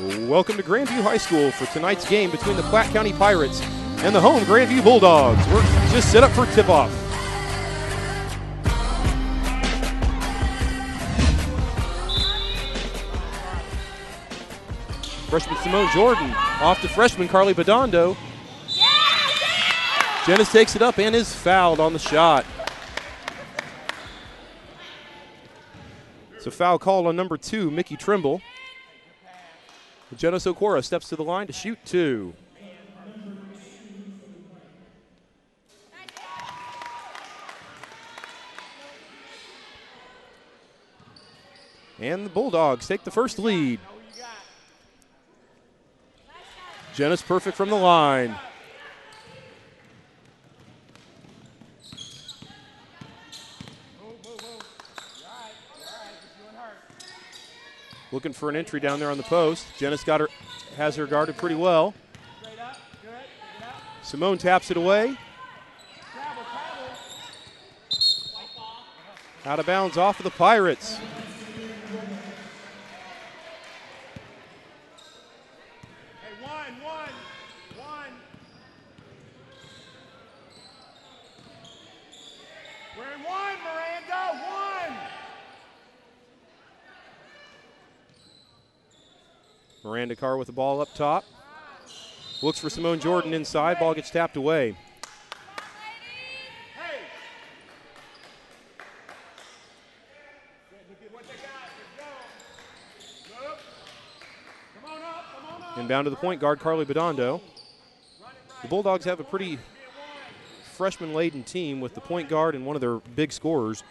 Welcome to Grandview High School for tonight's game between the Platte County Pirates and the home Grandview Bulldogs. We're just set up for tip-off. Freshman Simone Jordan off to freshman Carly Bedondo. Janice takes it up and is fouled on the shot. It's a foul called on number 2, Mickey Trimble. Janice Okora steps to the line to shoot 2. And the Bulldogs take the first lead. Janice perfect from the line. Looking for an entry down there on the post. Janice has her guarded pretty well. Simone taps it away. Out of bounds off of the Pirates. Miranda Carr with the ball up top. Looks for Simone Jordan inside. Ball gets tapped away. Inbound to the point guard, Carly Bedondo. The Bulldogs have a pretty freshman-laden team with the point guard and one of their big scorers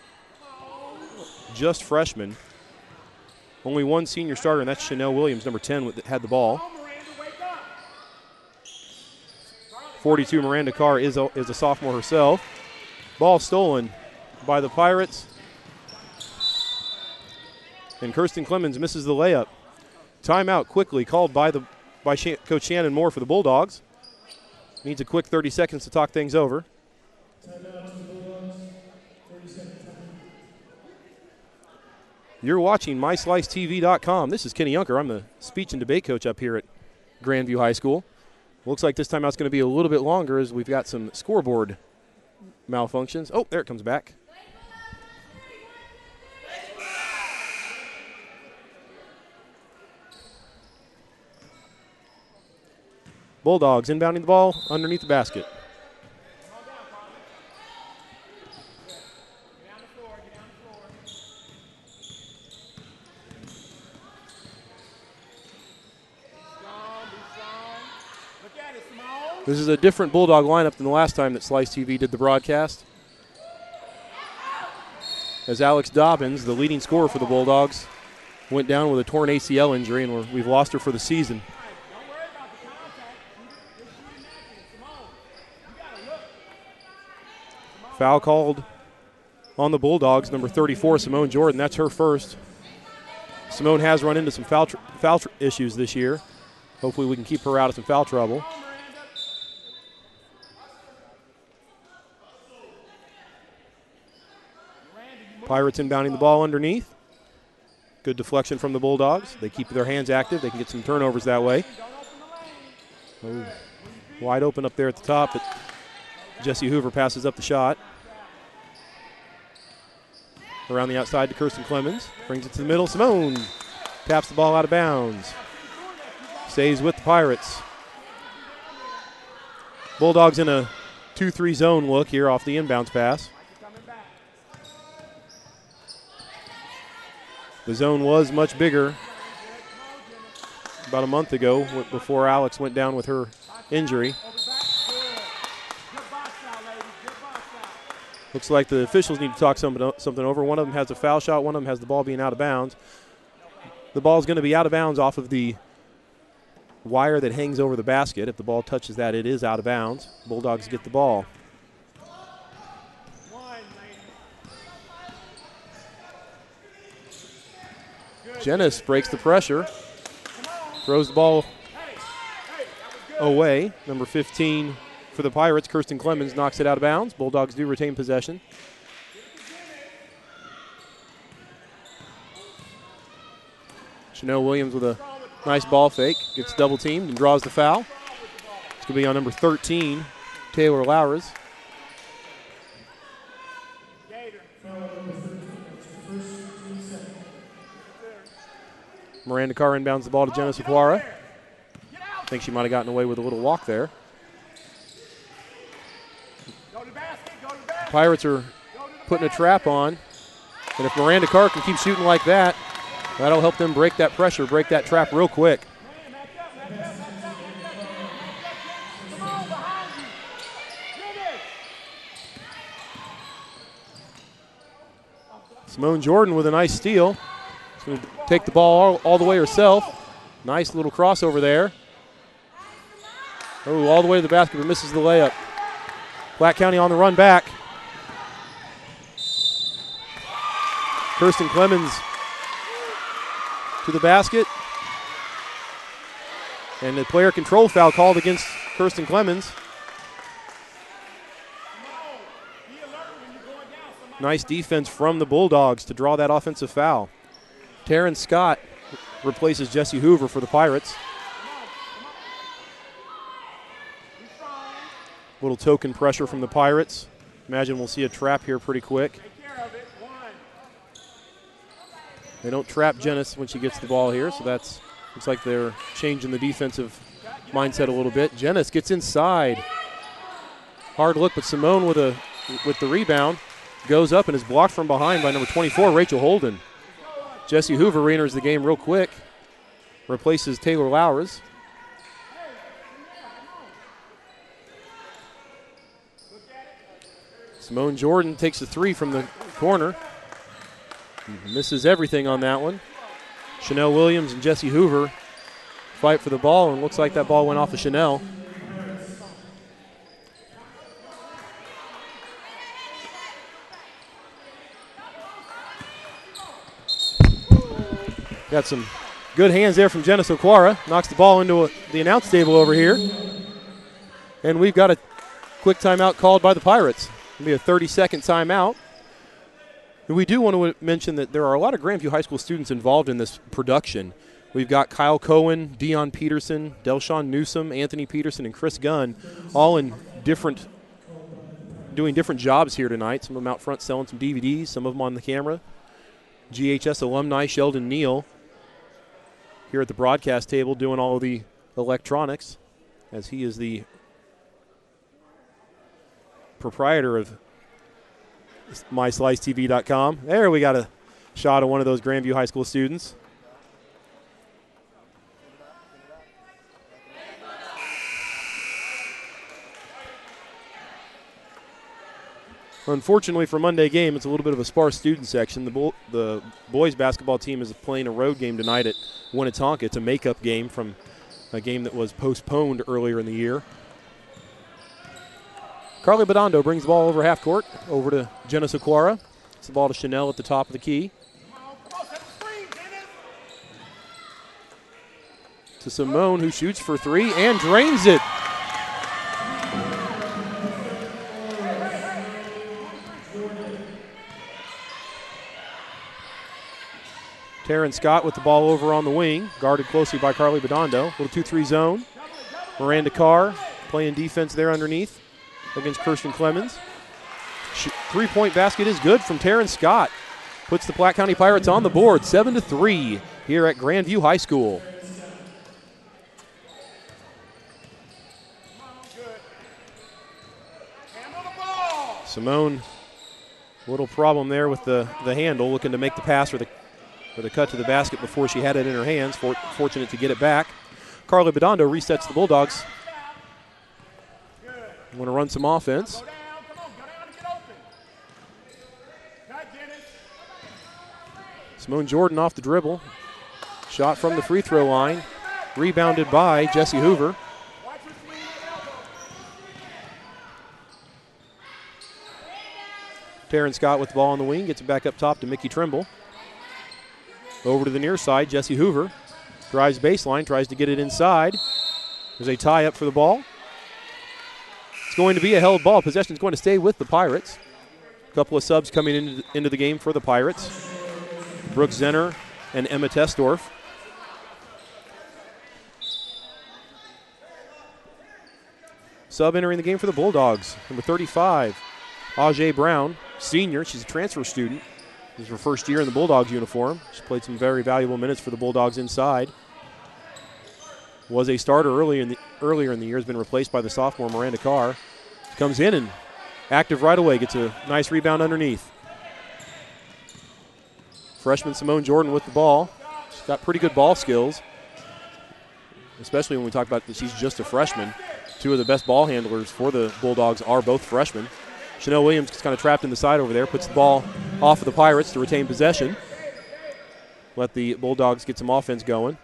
just freshmen. Only one senior starter, and that's Chanel Williams, number 10, that had the ball. 42, Miranda Carr is a sophomore herself. Ball stolen by the Pirates. And Kirsten Clemens misses the layup. Timeout quickly called by Coach Shannon Moore for the Bulldogs. Needs a quick 30 seconds to talk things over. You're watching MySliceTV.com. This is Kenny Yunker. I'm the speech and debate coach up here at Grandview High School. Looks like this timeout's going to be a little bit longer as we've got some scoreboard malfunctions. Oh, there it comes back. Bulldogs inbounding the ball underneath the basket. This is a different Bulldog lineup than the last time that Slice TV did the broadcast. As Alex Dobbins, the leading scorer for the Bulldogs, went down with a torn ACL injury, and we've lost her for the season. Foul called on the Bulldogs, number 34, Simone Jordan. That's her first. Simone has run into some foul issues this year. Hopefully we can keep her out of some foul trouble. Pirates inbounding the ball underneath. Good deflection from the Bulldogs. They keep their hands active. They can get some turnovers that way. Oh, wide open up there at the top, but Jesse Hoover passes up the shot. Around the outside to Kirsten Clemens. Brings it to the middle. Simone taps the ball out of bounds. Stays with the Pirates. Bulldogs in a 2-3 zone look here off the inbounds pass. The zone was much bigger about a month ago before Alex went down with her injury. Looks like the officials need to talk something over. One of them has a foul shot. One of them has the ball being out of bounds. The ball is going to be out of bounds off of the wire that hangs over the basket. If the ball touches that, it is out of bounds. Bulldogs get the ball. Janice breaks the pressure, throws the ball away. Number 15 for the Pirates, Kirsten Clemens, knocks it out of bounds. Bulldogs do retain possession. Chanel Williams with a Nice ball fake. Gets double teamed and draws the foul. It's going to be on number 13, Taylor Lowers. Miranda Carr inbounds the ball to Jenna Sequara. I think she might have gotten away with a little walk there. Pirates are putting a trap on. And if Miranda Carr can keep shooting like that, that'll help them break that pressure, break that trap real quick. Simone Jordan with a nice steal. She's going to take the ball all the way herself. Nice little crossover there. Oh, all the way to the basket, but misses the layup. Platte County on the run back. Kirsten Clemens to the basket. And the player control foul called against Kirsten Clemens. Nice defense from the Bulldogs to draw that offensive foul. Taryn Scott replaces Jesse Hoover for the Pirates. Little token pressure from the Pirates. Imagine we'll see a trap here pretty quick. They don't trap Janice when she gets the ball here, so that's looks like they're changing the defensive mindset a little bit. Janice gets inside. Hard look, but Simone with the rebound goes up and is blocked from behind by number 24, Rachel Holden. Jesse Hoover re-enters the game real quick. Replaces Taylor Lowers. Simone Jordan takes a three from the corner. Misses everything on that one. Chanel Williams and Jesse Hoover fight for the ball, and looks like that ball went off of Chanel. Got some good hands there from Jenna Sequara. Knocks the ball into the announce table over here. And we've got a quick timeout called by the Pirates. It'll be a 30-second timeout. And we do want to mention that there are a lot of Grandview High School students involved in this production. We've got Kyle Cohen, Dion Peterson, Delshawn Newsom, Anthony Peterson, and Chris Gunn, all in doing different jobs here tonight. Some of them out front selling some DVDs, some of them on the camera. GHS alumni Sheldon Neal here at the broadcast table doing all of the electronics, as he is the proprietor of MySliceTV.com. There we got a shot of one of those Grandview High School students. Unfortunately for Monday game, it's a little bit of a sparse student section. The boys basketball team is playing a road game tonight at Winnetonka. It's a makeup game from a game that was postponed earlier in the year. Carly Bedondo brings the ball over half court, over to Jenna Sequara. It's the ball to Chanel at the top of the key. To Simone, who shoots for three and drains it. Taryn Scott with the ball over on the wing, guarded closely by Carly Bedondo. Little 2-3 zone. Miranda Carr playing defense there underneath against Kirsten Clemens. Three-point basket is good from Taryn Scott. Puts the Platte County Pirates on the board, 7-3 here at Grandview High School. Simone, little problem there with the handle, looking to make the pass or the cut to the basket before she had it in her hands. Fortunate to get it back. Carly Bedondo resets the Bulldogs. Want to run some offense. Simone Jordan off the dribble. Shot from the free throw line. Rebounded by Jesse Hoover. Taryn Scott with the ball on the wing. Gets it back up top to Mickey Trimble. Over to the near side, Jesse Hoover. Drives baseline, tries to get it inside. There's a tie up for the ball. It's going to be a held ball. Possession is going to stay with the Pirates. A couple of subs coming into the game for the Pirates. Brooke Zenner and Emma Tesdorf. Sub entering the game for the Bulldogs, number 35, Ajay Brown, senior. She's a transfer student. This is her first year in the Bulldogs uniform. She played some very valuable minutes for the Bulldogs inside. Was a starter earlier in the year, has been replaced by the sophomore Miranda Carr. Comes in and active right away, gets a nice rebound underneath. Freshman Simone Jordan with the ball. She's got pretty good ball skills, especially when we talk about that she's just a freshman. Two of the best ball handlers for the Bulldogs are both freshmen. Chanel Williams gets kind of trapped in the side over there, puts the ball off of the Pirates to retain possession. Let the Bulldogs get some offense going.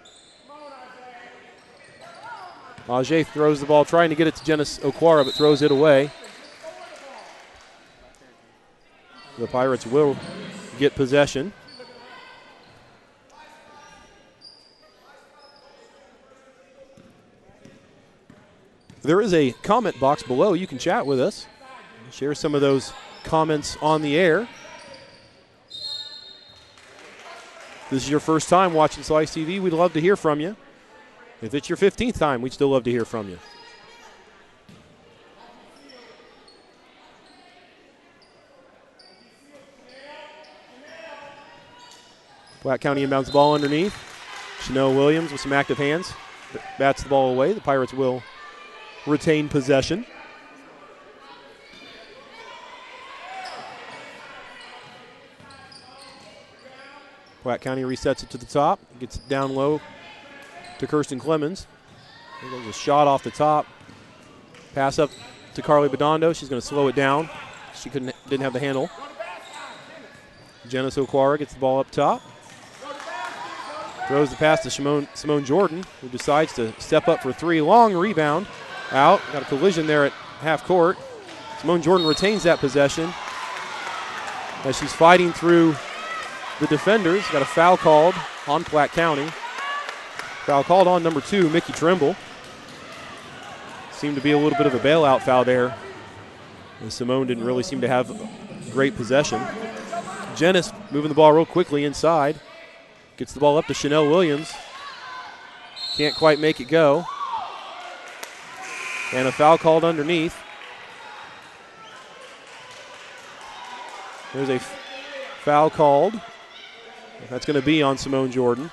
Ajay throws the ball, trying to get it to Janice Okwara, but throws it away. The Pirates will get possession. There is a comment box below. You can chat with us. Share some of those comments on the air. If this is your first time watching Slice TV, we'd love to hear from you. If it's your 15th time, we'd still love to hear from you. Platte County inbounds the ball underneath. Chanel Williams with some active hands. Bats the ball away. The Pirates will retain possession. Platte County resets it to the top. Gets it down low to Kirsten Clemens. There goes a shot off the top. Pass up to Carly Bedondo. She's going to slow it down. She didn't have the handle. Janice Okwara gets the ball up top. Throws the pass to Simone Jordan, who decides to step up for three. Long rebound. Out. Got a collision there at half court. Simone Jordan retains that possession as she's fighting through the defenders. Got a foul called on Platte County. Foul called on number 2, Mickey Trimble. Seemed to be a little bit of a bailout foul there, and Simone didn't really seem to have great possession. Janice moving the ball real quickly inside. Gets the ball up to Chanel Williams. Can't quite make it go. And a foul called underneath. There's a foul called. That's going to be on Simone Jordan.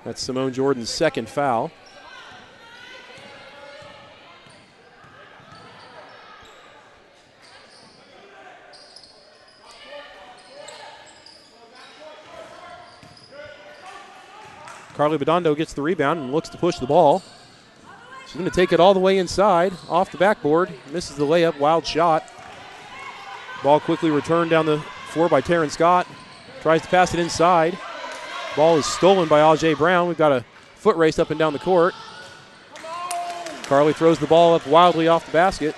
That's Simone Jordan's second foul. Carly Bedondo gets the rebound and looks to push the ball. She's going to take it all the way inside, off the backboard. Misses the layup, wild shot. Ball quickly returned down the floor by Taryn Scott. Tries to pass it inside. Ball is stolen by Ajay Brown. We've got a foot race up and down the court. Carly throws the ball up wildly off the basket.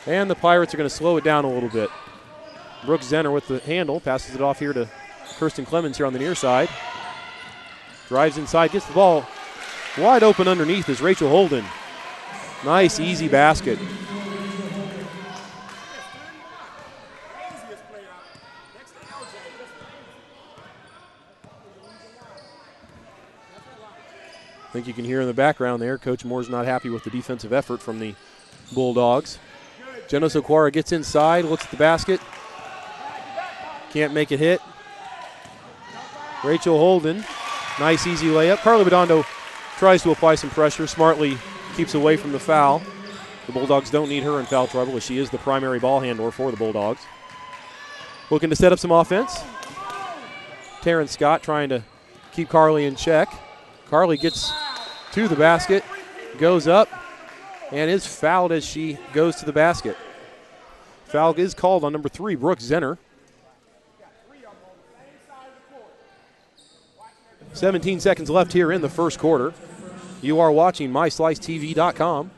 And the Pirates are going to slow it down a little bit. Brooke Zenner with the handle. Passes it off here to Kirsten Clemens here on the near side. Drives inside, gets the ball wide open underneath is Rachel Holden. Nice, easy basket. I think you can hear in the background there, Coach Moore's not happy with the defensive effort from the Bulldogs. Janice Okwara gets inside, looks at the basket. Can't make it hit. Rachel Holden, nice easy layup. Carly Bedondo tries to apply some pressure, smartly keeps away from the foul. The Bulldogs don't need her in foul trouble as she is the primary ball handler for the Bulldogs. Looking to set up some offense. Taryn Scott trying to keep Carly in check. Carly gets to the basket, goes up, and is fouled as she goes to the basket. Foul is called on number 3, Brooke Zenner. 17 seconds left here in the first quarter. You are watching MySliceTV.com.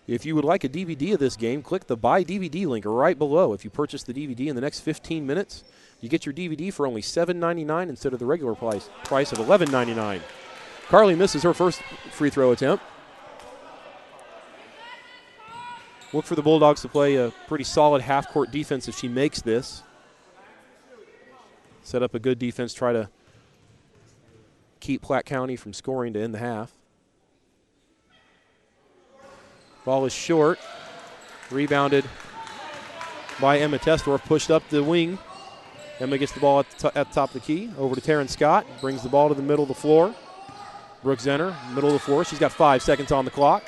If you would like a DVD of this game, click the Buy DVD link right below. If you purchase the DVD in the next 15 minutes, you get your DVD for only $7.99 instead of the regular price of $11.99. Carly misses her first free throw attempt. Look for the Bulldogs to play a pretty solid half-court defense if she makes this. Set up a good defense, try to keep Platte County from scoring to end the half. Ball is short. Rebounded by Emma Testor, pushed up the wing. Emma gets the ball at the top of the key. Over to Taryn Scott, brings the ball to the middle of the floor. Brooke Zenner, middle of the floor. She's got 5 seconds on the clock.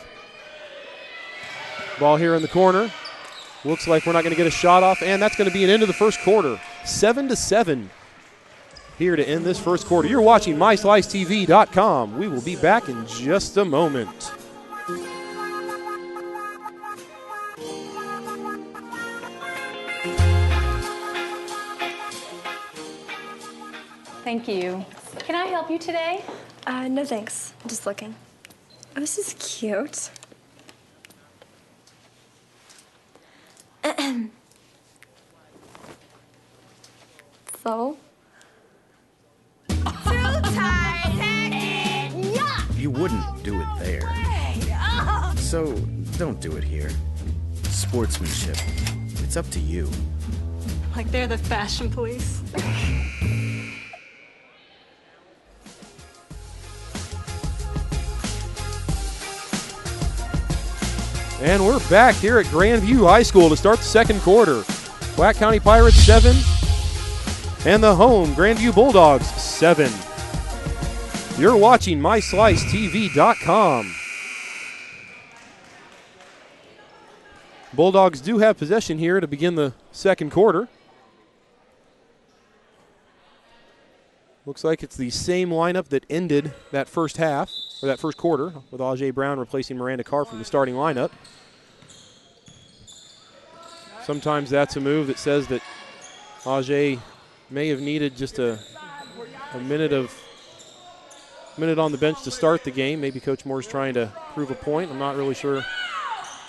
Ball here in the corner. Looks like we're not going to get a shot off, and that's going to be an end of the first quarter. 7-7 here to end this first quarter. You're watching MySliceTV.com. We will be back in just a moment. Thank you. Can I help you today? No thanks. I'm just looking. Oh, this is cute. So? You wouldn't do it there. So don't do it here. Sportsmanship. It's up to you. Like they're the fashion police. And we're back here at Grandview High School to start the second quarter. Platte County Pirates 7, and the home Grandview Bulldogs 7. You're watching MySliceTV.com. Bulldogs do have possession here to begin the second quarter. Looks like it's the same lineup that ended that first half, or that first quarter, with Ajay Brown replacing Miranda Carr from the starting lineup. Sometimes that's a move that says that Ajay may have needed just a minute on the bench to start the game. Maybe Coach Moore's trying to prove a point. I'm not really sure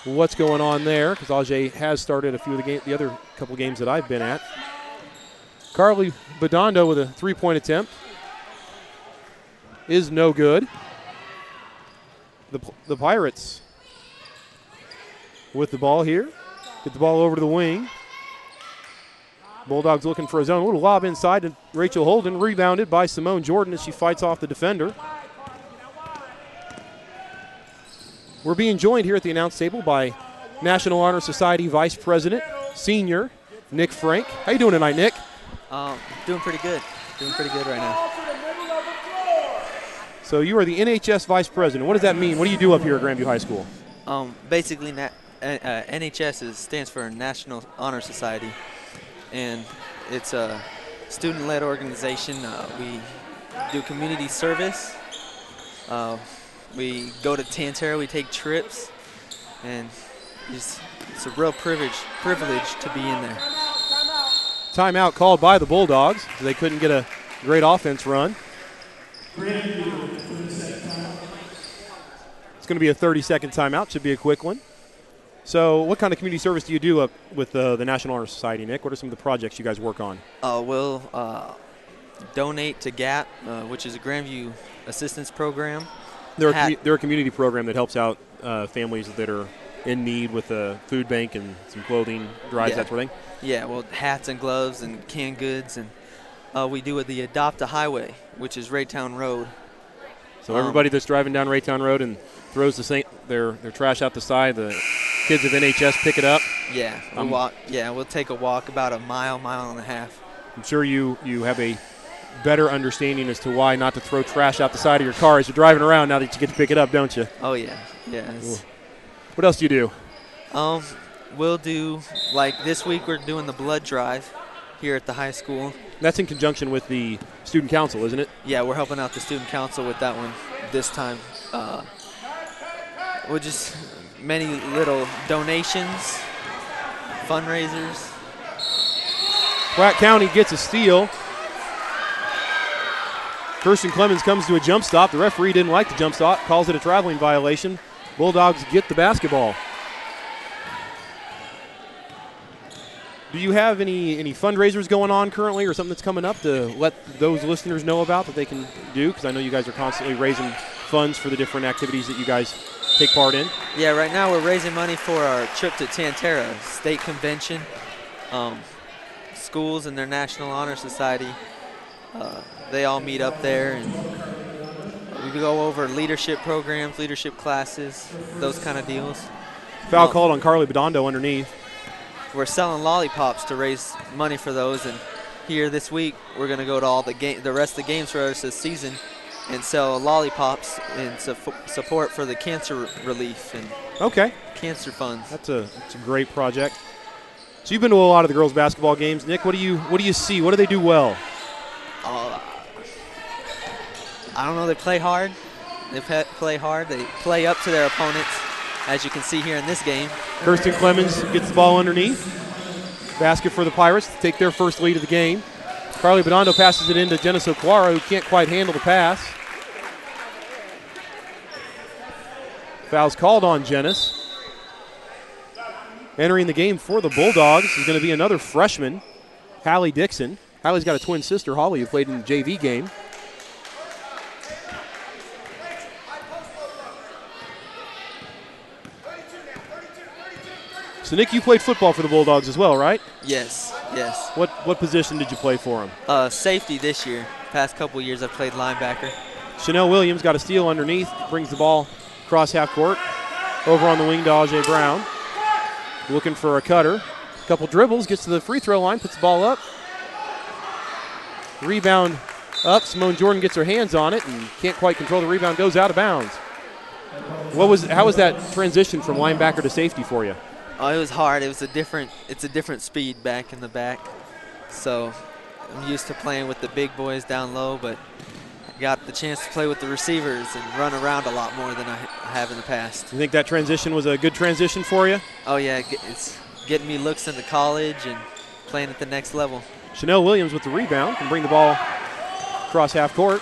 what's going on there, because Ajay has started a few of the other couple games that I've been at. Carly Bedondo with a three-point attempt is no good. The Pirates with the ball here. Get the ball over to the wing. Bulldogs looking for a zone. A little lob inside to Rachel Holden. Rebounded by Simone Jordan as she fights off the defender. We're being joined here at the announce table by National Honor Society Vice President, Senior Nick Frank. How you doing tonight, Nick? Doing pretty good. Doing pretty good right now. So you are the NHS Vice President. What does that mean? What do you do up here at Grandview High School? Basically, NHS stands for National Honor Society, and it's a student-led organization. We do community service. We go to Tantera. We take trips, and it's a real privilege to be in there. Timeout called by the Bulldogs. They couldn't get a great offense run. It's going to be a 30-second timeout. Should be a quick one. So what kind of community service do you do up with the National Honor Society, Nick? What are some of the projects you guys work on? We'll donate to GAP, which is a Grandview Assistance Program. They're a community program that helps out families that are in need with a food bank and some clothing, drives, that sort of thing? Yeah, well, hats and gloves and canned goods. And we do with the Adopt a Highway, which is Raytown Road. So everybody that's driving down Raytown Road and throws their trash out the side, the kids of NHS pick it up? Yeah, we'll take a walk about a mile and a half. I'm sure you have a better understanding as to why not to throw trash out the side of your car as you're driving around now that you get to pick it up, don't you? Oh, yeah. What else do you do? We'll do, like this week we're doing the blood drive here at the high school. That's in conjunction with the student council, isn't it? Yeah, we're helping out the student council with that one this time. We'll just many little donations, fundraisers. Platte County gets a steal. Kirsten Clemens comes to a jump stop. The referee didn't like the jump stop, calls it a traveling violation. Bulldogs get the basketball. Do you have any fundraisers going on currently or something that's coming up to let those listeners know about that they can do? Because I know you guys are constantly raising funds for the different activities that you guys take part in? Yeah, right now we're raising money for our trip to Tantera State Convention. Schools and their National Honor Society, they all meet up there, and we go over leadership programs, leadership classes, those kind of deals. Foul called on Carly Bedondo underneath. We're selling lollipops to raise money for those, and here this week we're going to go to all the rest of the games for the rest of the season and sell lollipops in support for the cancer relief and cancer funds. That's a great project. So you've been to a lot of the girls' basketball games. Nick, what do you see? What do they do well? I don't know. They play hard. They play hard. They play up to their opponents, as you can see here in this game. Kirsten Clemens gets the ball underneath. Basket for the Pirates to take their first lead of the game. Carly Bedondo passes it into Janice Okwara, who can't quite handle the pass. Foul's called on Janice. Entering the game for the Bulldogs is going to be another freshman, Hallie Dixon. Hallie's got a twin sister, Holly, who played in the JV game. So, Nick, you played football for the Bulldogs as well, right? Yes, yes. What position did you play for them? Safety this year. Past couple years I've played linebacker. Chanel Williams got a steal underneath, brings the ball across half court. Over on the wing to Ajay Brown. Looking for a cutter. A couple dribbles, gets to the free throw line, puts the ball up. Rebound up. Simone Jordan gets her hands on it and can't quite control the rebound, goes out of bounds. How was that transition from linebacker to safety for you? Oh, it was hard. It's a different speed back in the back. So I'm used to playing with the big boys down low, but I got the chance to play with the receivers and run around a lot more than I have in the past. You think that transition was a good transition for you? Oh, yeah. It's getting me looks into college and playing at the next level. Chanel Williams with the rebound can bring the ball across half court.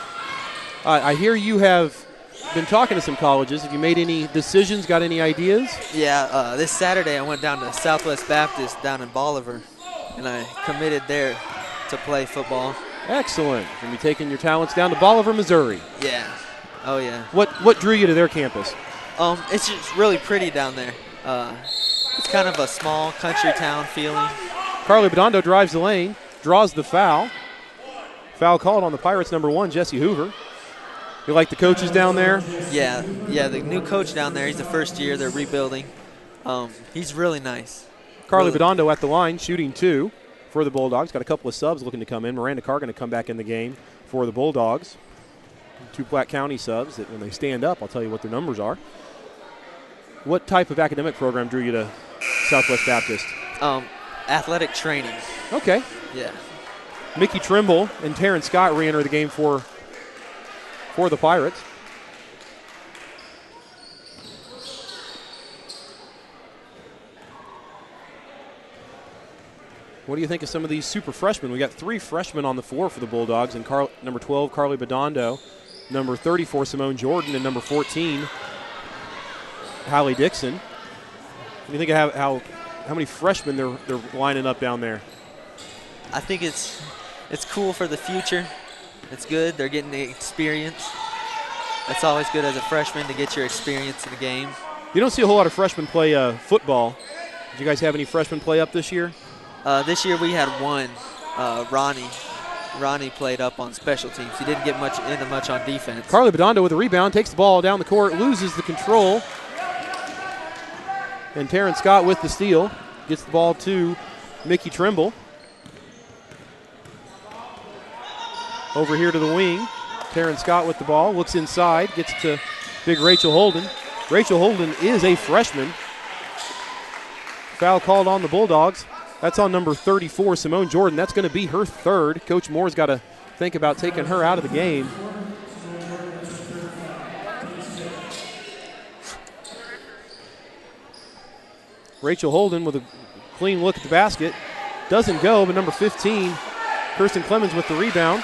I hear you have been talking to some colleges. Have you made any decisions, got any ideas? Yeah, this Saturday I went down to Southwest Baptist down in Bolivar, and I committed there to play football. Excellent. You'll be taking your talents down to Bolivar, Missouri. Yeah. Oh, yeah. What drew you to their campus? It's just really pretty down there. It's kind of a small country town feeling. Carly Bedondo drives the lane, draws the foul. Foul called on the Pirates, number 1, Jesse Hoover. You like the coaches down there? Yeah, the new coach down there, he's the first year, they're rebuilding. He's really nice. Carly Bedondo at the line, shooting 2 for the Bulldogs. Got a couple of subs looking to come in. Miranda Carr going to come back in the game for the Bulldogs. 2 Platte County subs that when they stand up, I'll tell you what their numbers are. What type of academic program drew you to Southwest Baptist? Athletic training. Okay. Yeah. Mickey Trimble and Taryn Scott re-enter the game for the Pirates. What do you think of some of these super freshmen? We got 3 freshmen on the floor for the Bulldogs, and number 12, Carly Bedondo, number 34, Simone Jordan, and number 14, Hallie Dixon. What do you think of how many freshmen they're lining up down there? I think it's cool for the future. It's good. They're getting the experience. It's always good as a freshman to get your experience in the game. You don't see a whole lot of freshmen play football. Did you guys have any freshmen play up this year? This year we had one, Ronnie. Ronnie played up on special teams. He didn't get into much on defense. Carly Bedondo with a rebound, takes the ball down the court, loses the control. And Taryn Scott with the steal. Gets the ball to Mickey Trimble. Over here to the wing. Taryn Scott with the ball, looks inside, gets to big Rachel Holden. Rachel Holden is a freshman. Foul called on the Bulldogs. That's on number 34, Simone Jordan. That's going to be her 3rd. Coach Moore's got to think about taking her out of the game. Rachel Holden with a clean look at the basket. Doesn't go, but number 15, Kirsten Clemens with the rebound.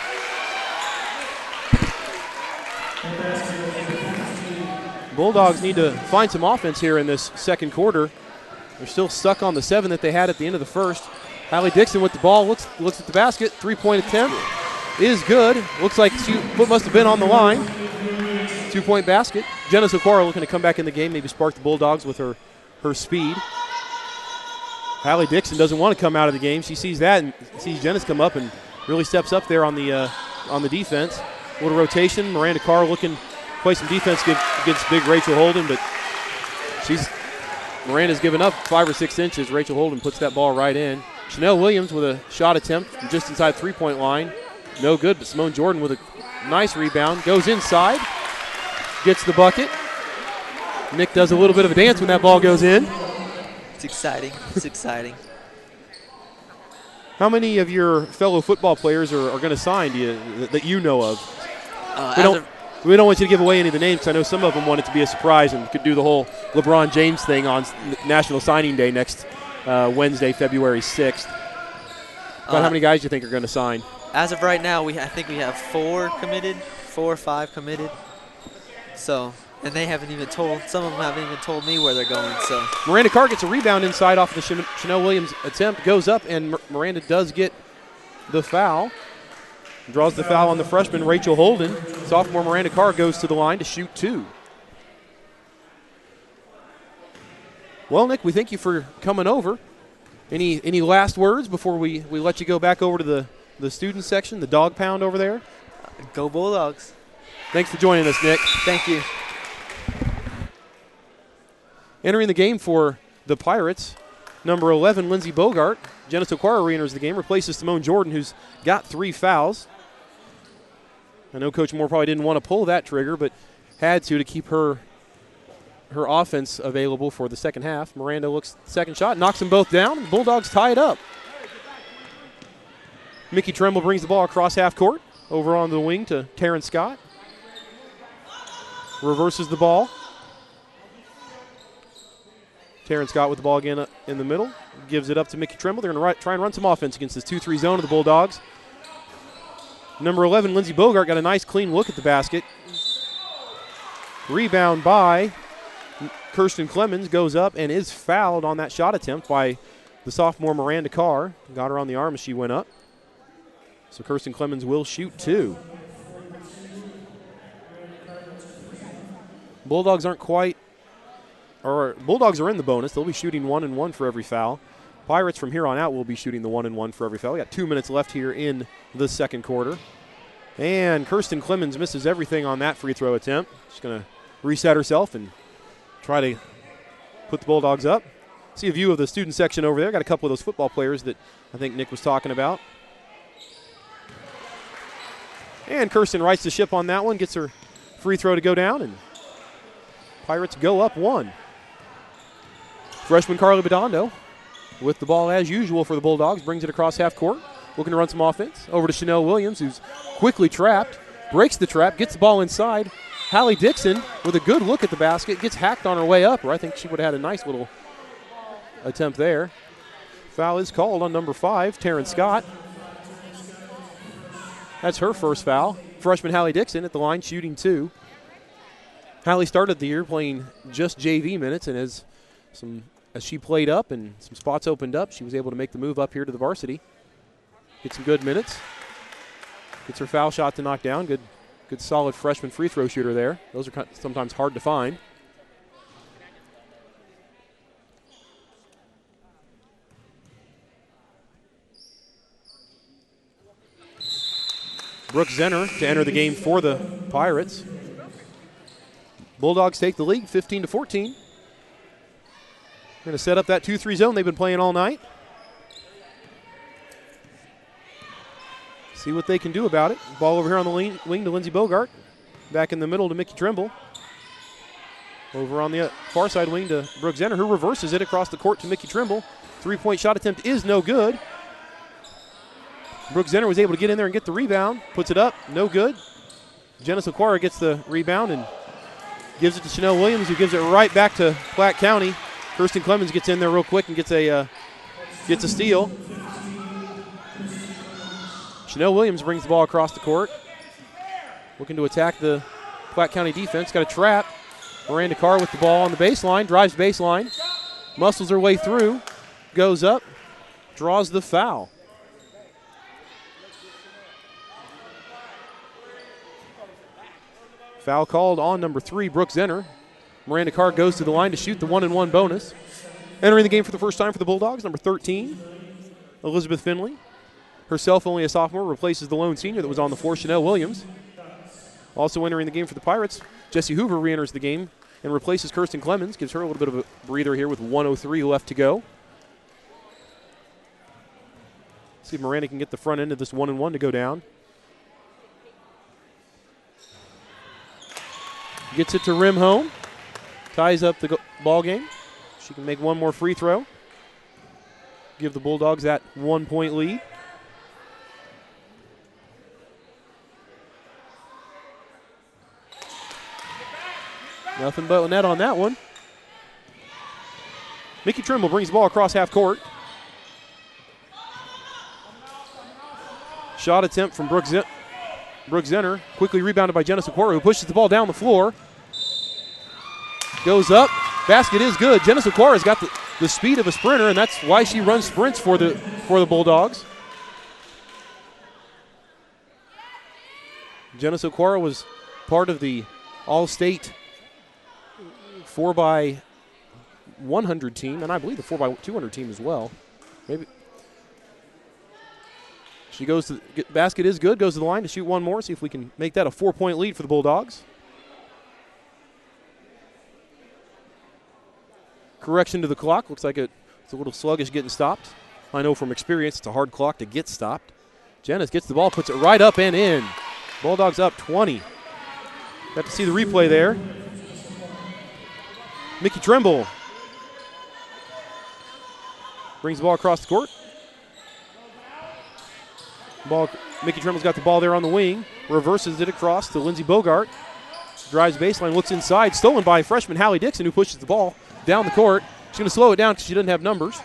Bulldogs need to find some offense here in this second quarter. They're still stuck on the 7 that they had at the end of the first. Hallie Dixon with the ball, looks at the basket. 3-point attempt is good. Looks like she must have been on the line. 2-point basket. Jenna Socorro looking to come back in the game, maybe spark the Bulldogs with her speed. Hallie Dixon doesn't want to come out of the game. She sees that and sees Jenna's come up and really steps up there on the defense. A little rotation. Miranda Carr looking to play some defense against big Rachel Holden, but Miranda's given up 5 or 6 inches. Rachel Holden puts that ball right in. Chanel Williams with a shot attempt from just inside 3-point line. No good, but Simone Jordan with a nice rebound. Goes inside, gets the bucket. Nick does a little bit of a dance when that ball goes in. It's exciting. It's exciting. How many of your fellow football players are going to sign that you know of? We don't want you to give away any of the names because I know some of them want it to be a surprise and could do the whole LeBron James thing on National Signing Day next Wednesday, February 6th. About how many guys do you think are going to sign? As of right now, I think we have 4 or 5 committed. So, and they haven't even told, some of them haven't even told me where they're going. So Miranda Carr gets a rebound inside off the Chanel Williams attempt, goes up, and Miranda does get the foul. Draws the foul on the freshman, Rachel Holden. Sophomore Miranda Carr goes to the line to shoot 2. Well, Nick, we thank you for coming over. Any last words before we let you go back over to the student section, the dog pound over there? Go Bulldogs. Thanks for joining us, Nick. Thank you. Entering the game for the Pirates, number 11, Lindsey Bogart. Jenna Socorro re-enters the game, replaces Simone Jordan, who's got 3 fouls. I know Coach Moore probably didn't want to pull that trigger, but had to keep her offense available for the second half. Miranda looks second shot, knocks them both down. The Bulldogs tie it up. Mickey Tremble brings the ball across half court, over on the wing to Taryn Scott. Reverses the ball. Taryn Scott with the ball again in the middle. Gives it up to Mickey Tremble. They're going to try and run some offense against this 2-3 zone of the Bulldogs. Number 11, Lindsey Bogart, got a nice clean look at the basket. Rebound by Kirsten Clemens, goes up and is fouled on that shot attempt by the sophomore Miranda Carr. Got her on the arm as she went up. So Kirsten Clemens will shoot 2. Bulldogs aren't quite, or Bulldogs are in the bonus. They'll be shooting 1-1 for every foul. Pirates from here on out will be shooting the 1-1 for every foul. We got 2 minutes left here in the second quarter. And Kirsten Clemens misses everything on that free throw attempt. She's going to reset herself and try to put the Bulldogs up. See a view of the student section over there. Got a couple of those football players that I think Nick was talking about. And Kirsten rights the ship on that one, gets her free throw to go down, and Pirates go up 1. Freshman Carly Bedondo with the ball as usual for the Bulldogs, brings it across half court, looking to run some offense. Over to Chanel Williams, who's quickly trapped, breaks the trap, gets the ball inside. Hallie Dixon with a good look at the basket, gets hacked on her way up, or I think she would have had a nice little attempt there. Foul is called on number 5, Taryn Scott. That's her first foul. Freshman Hallie Dixon at the line shooting 2. Hallie started the year playing just JV minutes, and as she played up and some spots opened up, she was able to make the move up here to the varsity. Get some good minutes. Gets her foul shot to knock down. Good solid freshman free throw shooter there. Those are sometimes hard to find. Brooke Zenner to enter the game for the Pirates. Bulldogs take the lead 15-14. They're going to set up that 2-3 zone they've been playing all night. See what they can do about it. Ball over here on the wing to Lindsey Bogart. Back in the middle to Mickey Trimble. Over on the far side wing to Brooke Zenner, who reverses it across the court to Mickey Trimble. 3-point shot attempt is no good. Brooke Zenner was able to get in there and get the rebound. Puts it up, no good. Jenna Socorro gets the rebound and gives it to Chanel Williams, who gives it right back to Platte County. Kirsten Clemens gets in there real quick and gets a steal. Chanel Williams brings the ball across the court. Looking to attack the Platte County defense. Got a trap. Miranda Carr with the ball on the baseline. Drives baseline. Muscles her way through. Goes up. Draws the foul. Foul called on number 3, Brooke Zenner. Miranda Carr goes to the line to shoot the 1-and-1 bonus. Entering the game for the first time for the Bulldogs, number 13, Elizabeth Finley. Herself only a sophomore, replaces the lone senior that was on the floor, Chanel Williams. Also entering the game for the Pirates, Jessie Hoover re-enters the game and replaces Kirsten Clemens. Gives her a little bit of a breather here with 1:03 left to go. See if Miranda can get the front end of this 1-and-1 to go down. Gets it to rim home. Ties up the ball game. She can make one more free throw. Give the Bulldogs that 1-point lead. Nothing but a net on that one. Mickey Trimble brings the ball across half court. Shot attempt from Brooke Zenner. Quickly rebounded by Jenna Socorro, who pushes the ball down the floor. Goes up. Basket is good. Jenna Socorro has got the speed of a sprinter, and that's why she runs sprints for the Bulldogs. Jenna Socorro was part of the All-State 4x100 team, and I believe the 4x200 team as well. Maybe. She goes to the basket is good, goes to the line to shoot one more, see if we can make that a 4-point lead for the Bulldogs. Correction to the clock. Looks like it's a little sluggish getting stopped. I know from experience it's a hard clock to get stopped. Janice gets the ball, puts it right up and in. Bulldogs up 20. Got to see the replay there. Mickey Trimble brings the ball across the court. Mickey Trimble's got the ball there on the wing. Reverses it across to Lindsey Bogart. Drives baseline, looks inside. Stolen by freshman Hallie Dixon, who pushes the ball down the court. She's going to slow it down because she doesn't have numbers.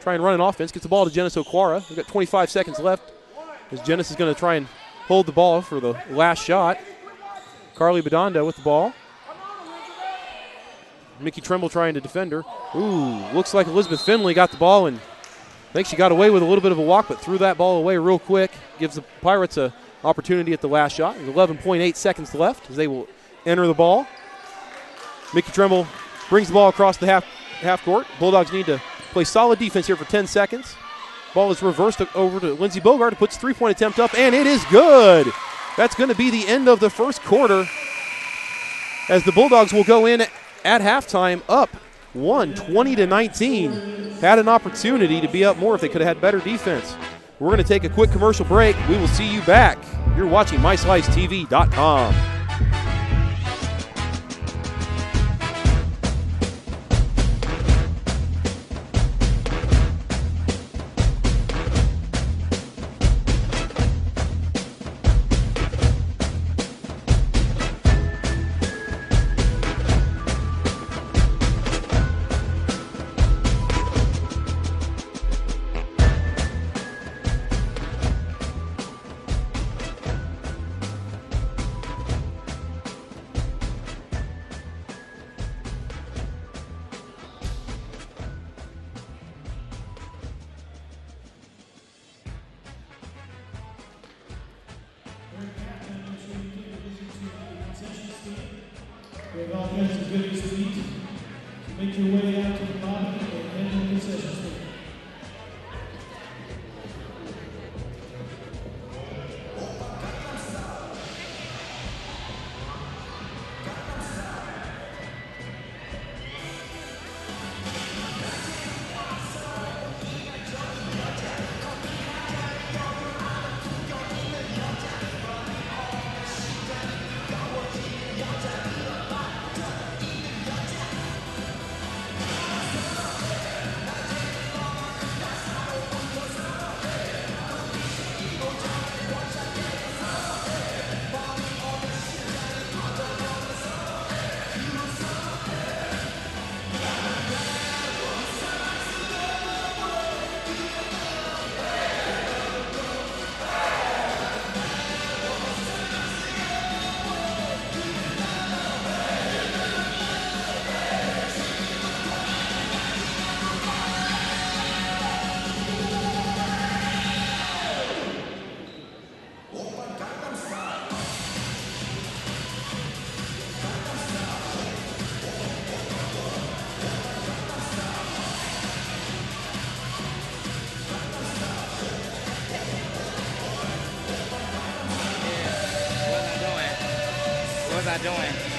Try and run an offense. Gets the ball to Janice Okwara. We've got 25 seconds left as Janice is going to try and hold the ball for the last shot. Carly Bedondo with the ball. Mickey Trimble trying to defend her. Ooh, looks like Elizabeth Finley got the ball, and I think she got away with a little bit of a walk, but threw that ball away real quick. Gives the Pirates an opportunity at the last shot. There's 11.8 seconds left as they will enter the ball. Mickey Trimble brings the ball across the half court. Bulldogs need to play solid defense here for 10 seconds. Ball is reversed over to Lindsey Bogart, who puts three-point attempt up, and it is good. That's going to be the end of the first quarter as the Bulldogs will go in at halftime up 20-19. Had an opportunity to be up more if they could have had better defense. We're going to take a quick commercial break. We will see you back. You're watching MySliceTV.com. not doing.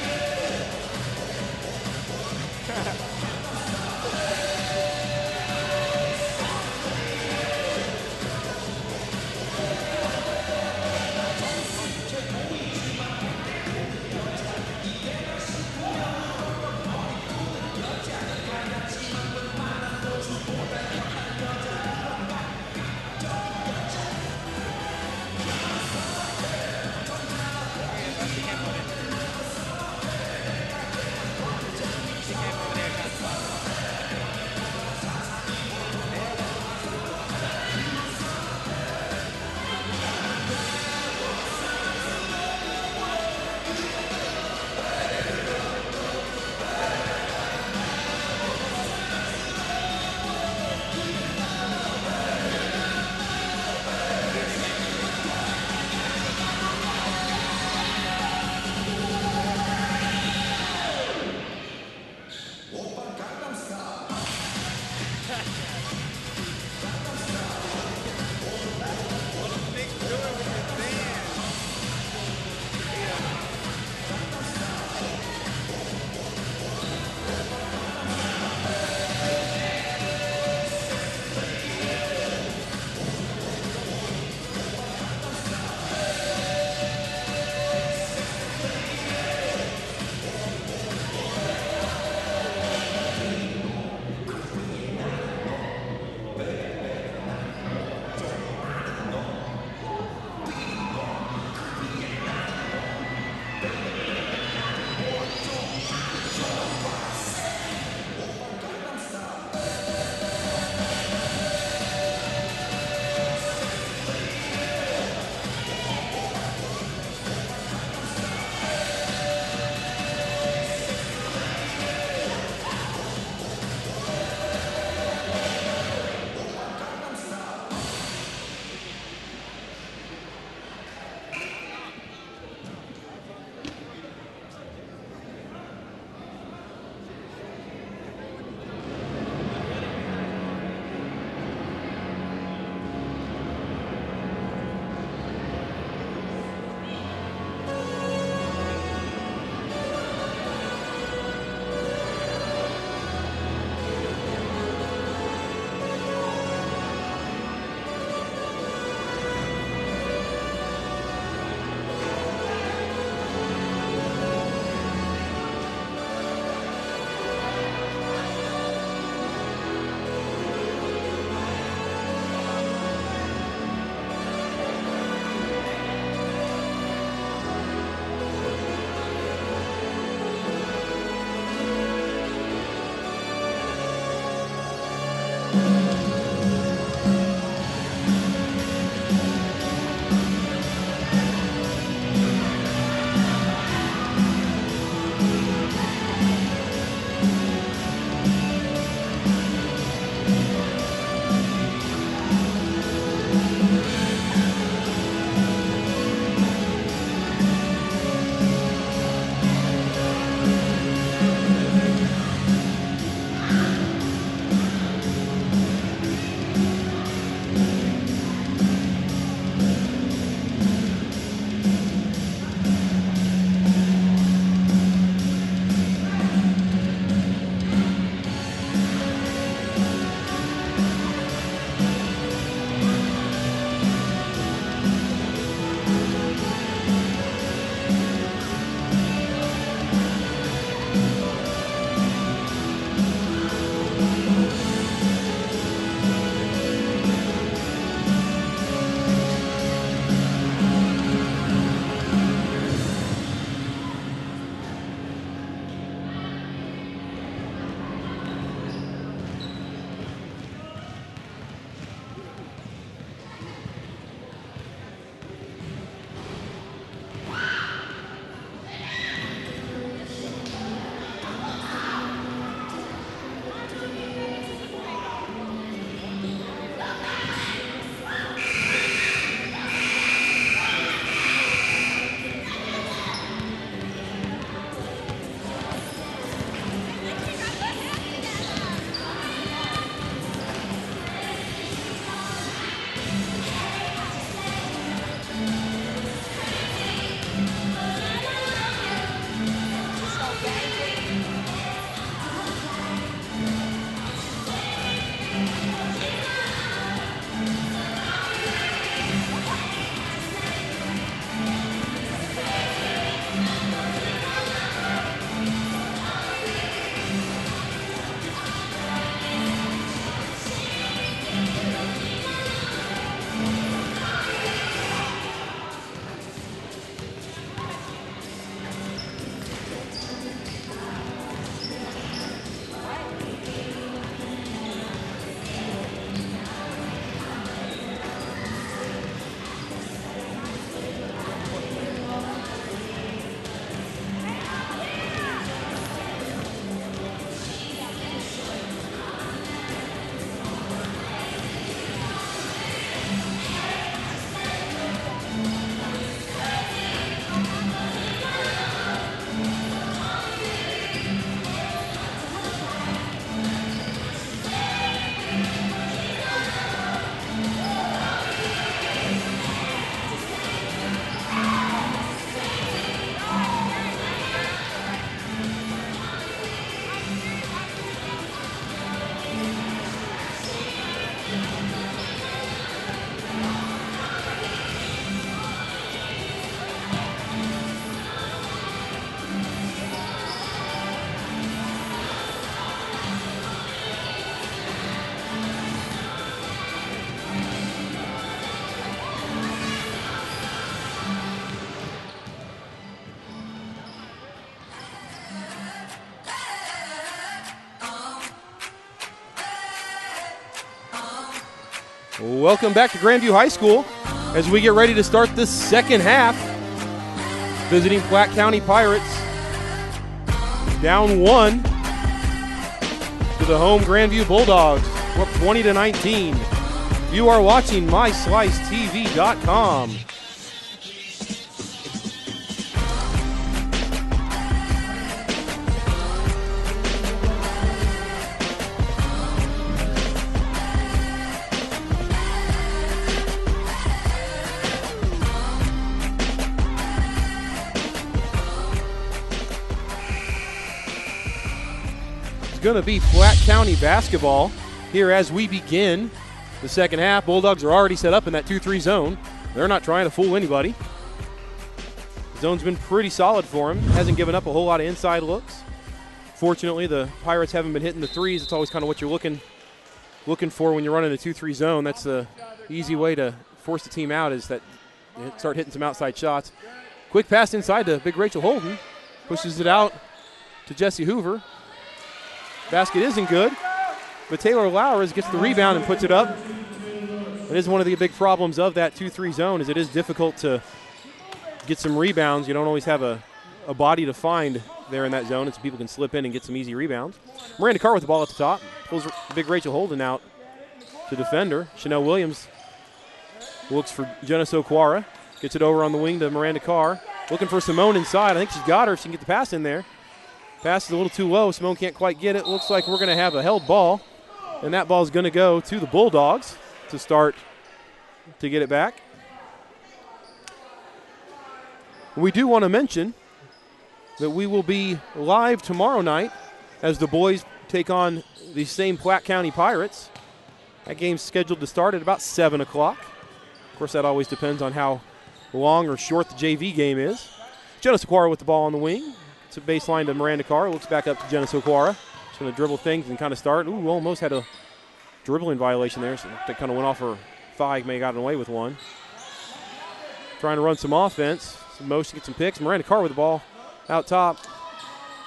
Welcome back to Grandview High School as we get ready to start the second half. Visiting Platte County Pirates, down 1 to the home Grandview Bulldogs. We're up 20-19. You are watching MySliceTV.com. Going to be Platte County basketball here as we begin the second half. Bulldogs are already set up in that 2-3 zone. They're not trying to fool anybody. The zone's been pretty solid for them. Hasn't given up a whole lot of inside looks. Fortunately, the Pirates haven't been hitting the threes. It's always kind of what you're looking for when you're running a 2-3 zone. That's the easy way to force the team out, is that they start hitting some outside shots. Quick pass inside to big Rachel Holden. Pushes it out to Jesse Hoover. Basket isn't good, but Taylor Lowers gets the rebound and puts it up. It is one of the big problems of that 2-3 zone, is it is difficult to get some rebounds. You don't always have a body to find there in that zone, and so people can slip in and get some easy rebounds. Miranda Carr with the ball at the top. Pulls big Rachel Holden out to defend her. Chanel Williams looks for Jenna Soquara. Gets it over on the wing to Miranda Carr. Looking for Simone inside. I think she's got her if she can get the pass in there. Pass is a little too low. Simone can't quite get it. Looks like we're going to have a held ball, and that ball is going to go to the Bulldogs to start to get it back. We do want to mention that we will be live tomorrow night as the boys take on the same Platte County Pirates. That game's scheduled to start at about 7 o'clock. Of course, that always depends on how long or short the JV game is. Jenna Soquara with the ball on the wing. It's a baseline to Miranda Carr. Looks back up to Jenna Soquara. She's going to dribble things and kind of start. Ooh, almost had a dribbling violation there. So that kind of went off her thigh. May have gotten away with one. Trying to run some offense. Some motion, get some picks. Miranda Carr with the ball out top.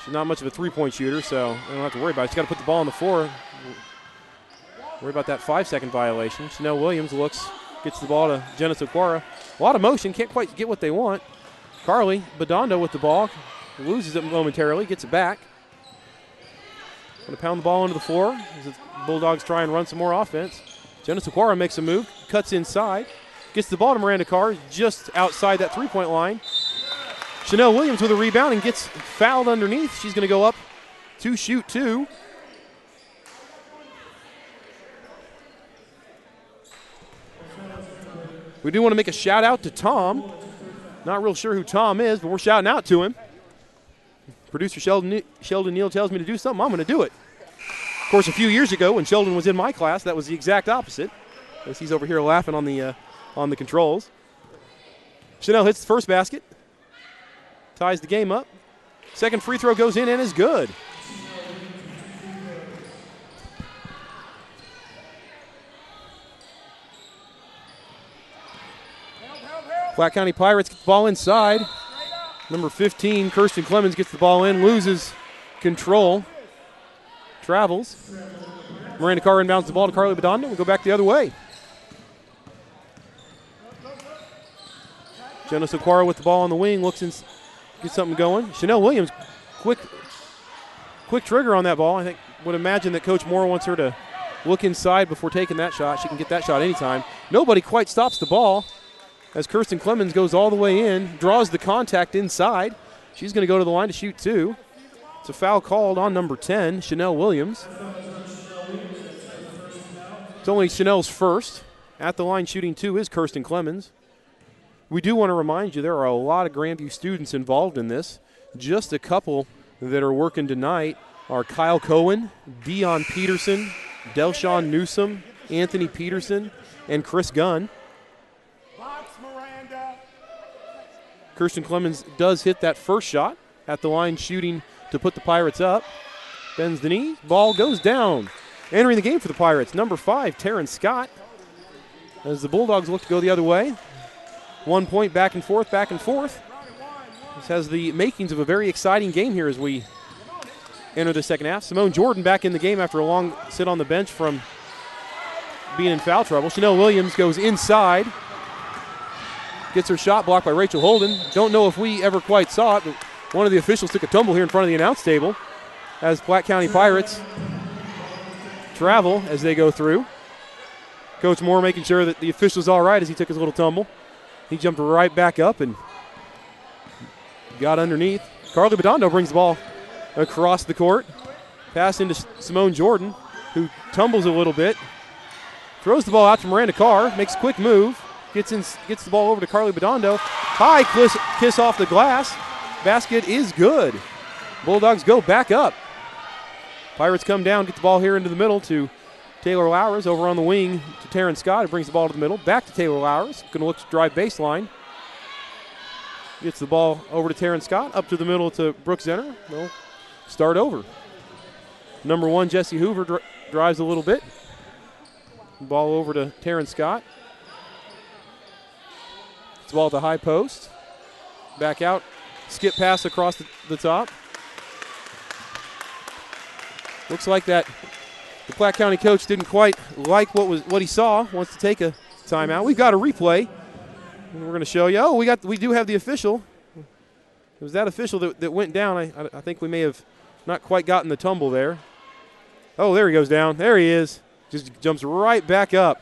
She's not much of a three-point shooter, so they don't have to worry about it. She's got to put the ball on the floor. Worry about that 5-second violation. Chanel Williams gets the ball to Jenna Soquara. A lot of motion. Can't quite get what they want. Carly Bedondo with the ball. Loses it momentarily, gets it back. Going to pound the ball into the floor as the Bulldogs try and run some more offense. Jenna Soquara makes a move, cuts inside, gets the ball to Miranda Carr just outside that three-point line. Chanel Williams with a rebound and gets fouled underneath. She's going to go up to shoot two. We do want to make a shout out to Tom. Not real sure who Tom is, but we're shouting out to him. Producer Sheldon Neal tells me to do something, I'm going to do it. Of course, a few years ago when Sheldon was in my class, that was the exact opposite. As he's over here laughing on the controls. Chanel hits the first basket. Ties the game up. Second free throw goes in and is good. Platte County Pirates get the ball inside. Number 15, Kirsten Clemens, gets the ball in, loses control, travels. Miranda Carr inbounds the ball to Carly Bedondo. We'll go back the other way. Jenna Soquara with the ball on the wing, looks and gets something going. Chanel Williams, quick trigger on that ball. I think would imagine that Coach Moore wants her to look inside before taking that shot. She can get that shot anytime. Nobody quite stops the ball as Kirsten Clemens goes all the way in, draws the contact inside. She's going to go to the line to shoot two. It's a foul called on number 10, Chanel Williams. It's only Chanel's first. At the line shooting two is Kirsten Clemens. We do want to remind you there are a lot of Grandview students involved in this. Just a couple that are working tonight are Kyle Cohen, Dion Peterson, Delshawn Newsom, Anthony Peterson, and Chris Gunn. Kirsten Clemens does hit that first shot at the line shooting to put the Pirates up. Bends the knee, ball goes down. Entering the game for the Pirates, number 5, Taryn Scott. As the Bulldogs look to go the other way. 1 point back and forth, back and forth. This has the makings of a very exciting game here as we enter the second half. Simone Jordan back in the game after a long sit on the bench from being in foul trouble. Chanel Williams goes inside. Gets her shot blocked by Rachel Holden. Don't know if we ever quite saw it, but one of the officials took a tumble here in front of the announce table as Platte County Pirates travel as they go through. Coach Moore making sure that the official's all right as he took his little tumble. He jumped right back up and got underneath. Carly Bedondo brings the ball across the court. Pass into Simone Jordan, who tumbles a little bit. Throws the ball out to Miranda Carr, makes a quick move. Gets the ball over to Carly Bedondo. High kiss off the glass. Basket is good. Bulldogs go back up. Pirates come down, get the ball here into the middle to Taylor Lowers over on the wing to Taryn Scott, who brings the ball to the middle. Back to Taylor Lowers. Going to look to drive baseline. Gets the ball over to Taryn Scott, up to the middle to Brooke Zenner. They'll start over. Number 1, Jesse Hoover drives a little bit. Ball over to Taryn Scott. Gets the ball at the high post. Back out. Skip pass across the top. Looks like that the Platte County coach didn't quite like what he saw. Wants to take a timeout. We've got a replay. We're going to show you. Oh, we do have the official. It was that official that went down. I think we may have not quite gotten the tumble there. Oh, there he goes down. There he is. Just jumps right back up.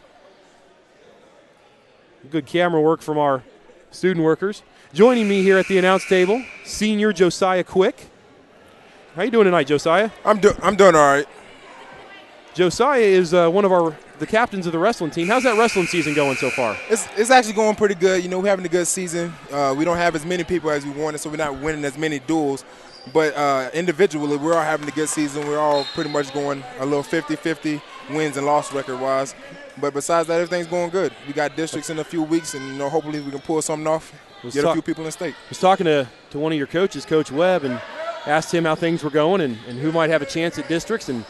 Good camera work from our student workers. Joining me here at the announce table, senior Josiah Quick. How you doing tonight, Josiah? I'm doing all right. Josiah is one of the captains of the wrestling team. How's that wrestling season going so far? It's actually going pretty good. You know, we're having a good season. We don't have as many people as we wanted, so we're not winning as many duels. But individually, we're all having a good season. We're all pretty much going a little 50-50 wins and loss record-wise. But besides that, everything's going good. We got districts in a few weeks, and, you know, hopefully we can pull something off, get a few people in state. I was talking to one of your coaches, Coach Webb, and asked him how things were going and who might have a chance at districts, and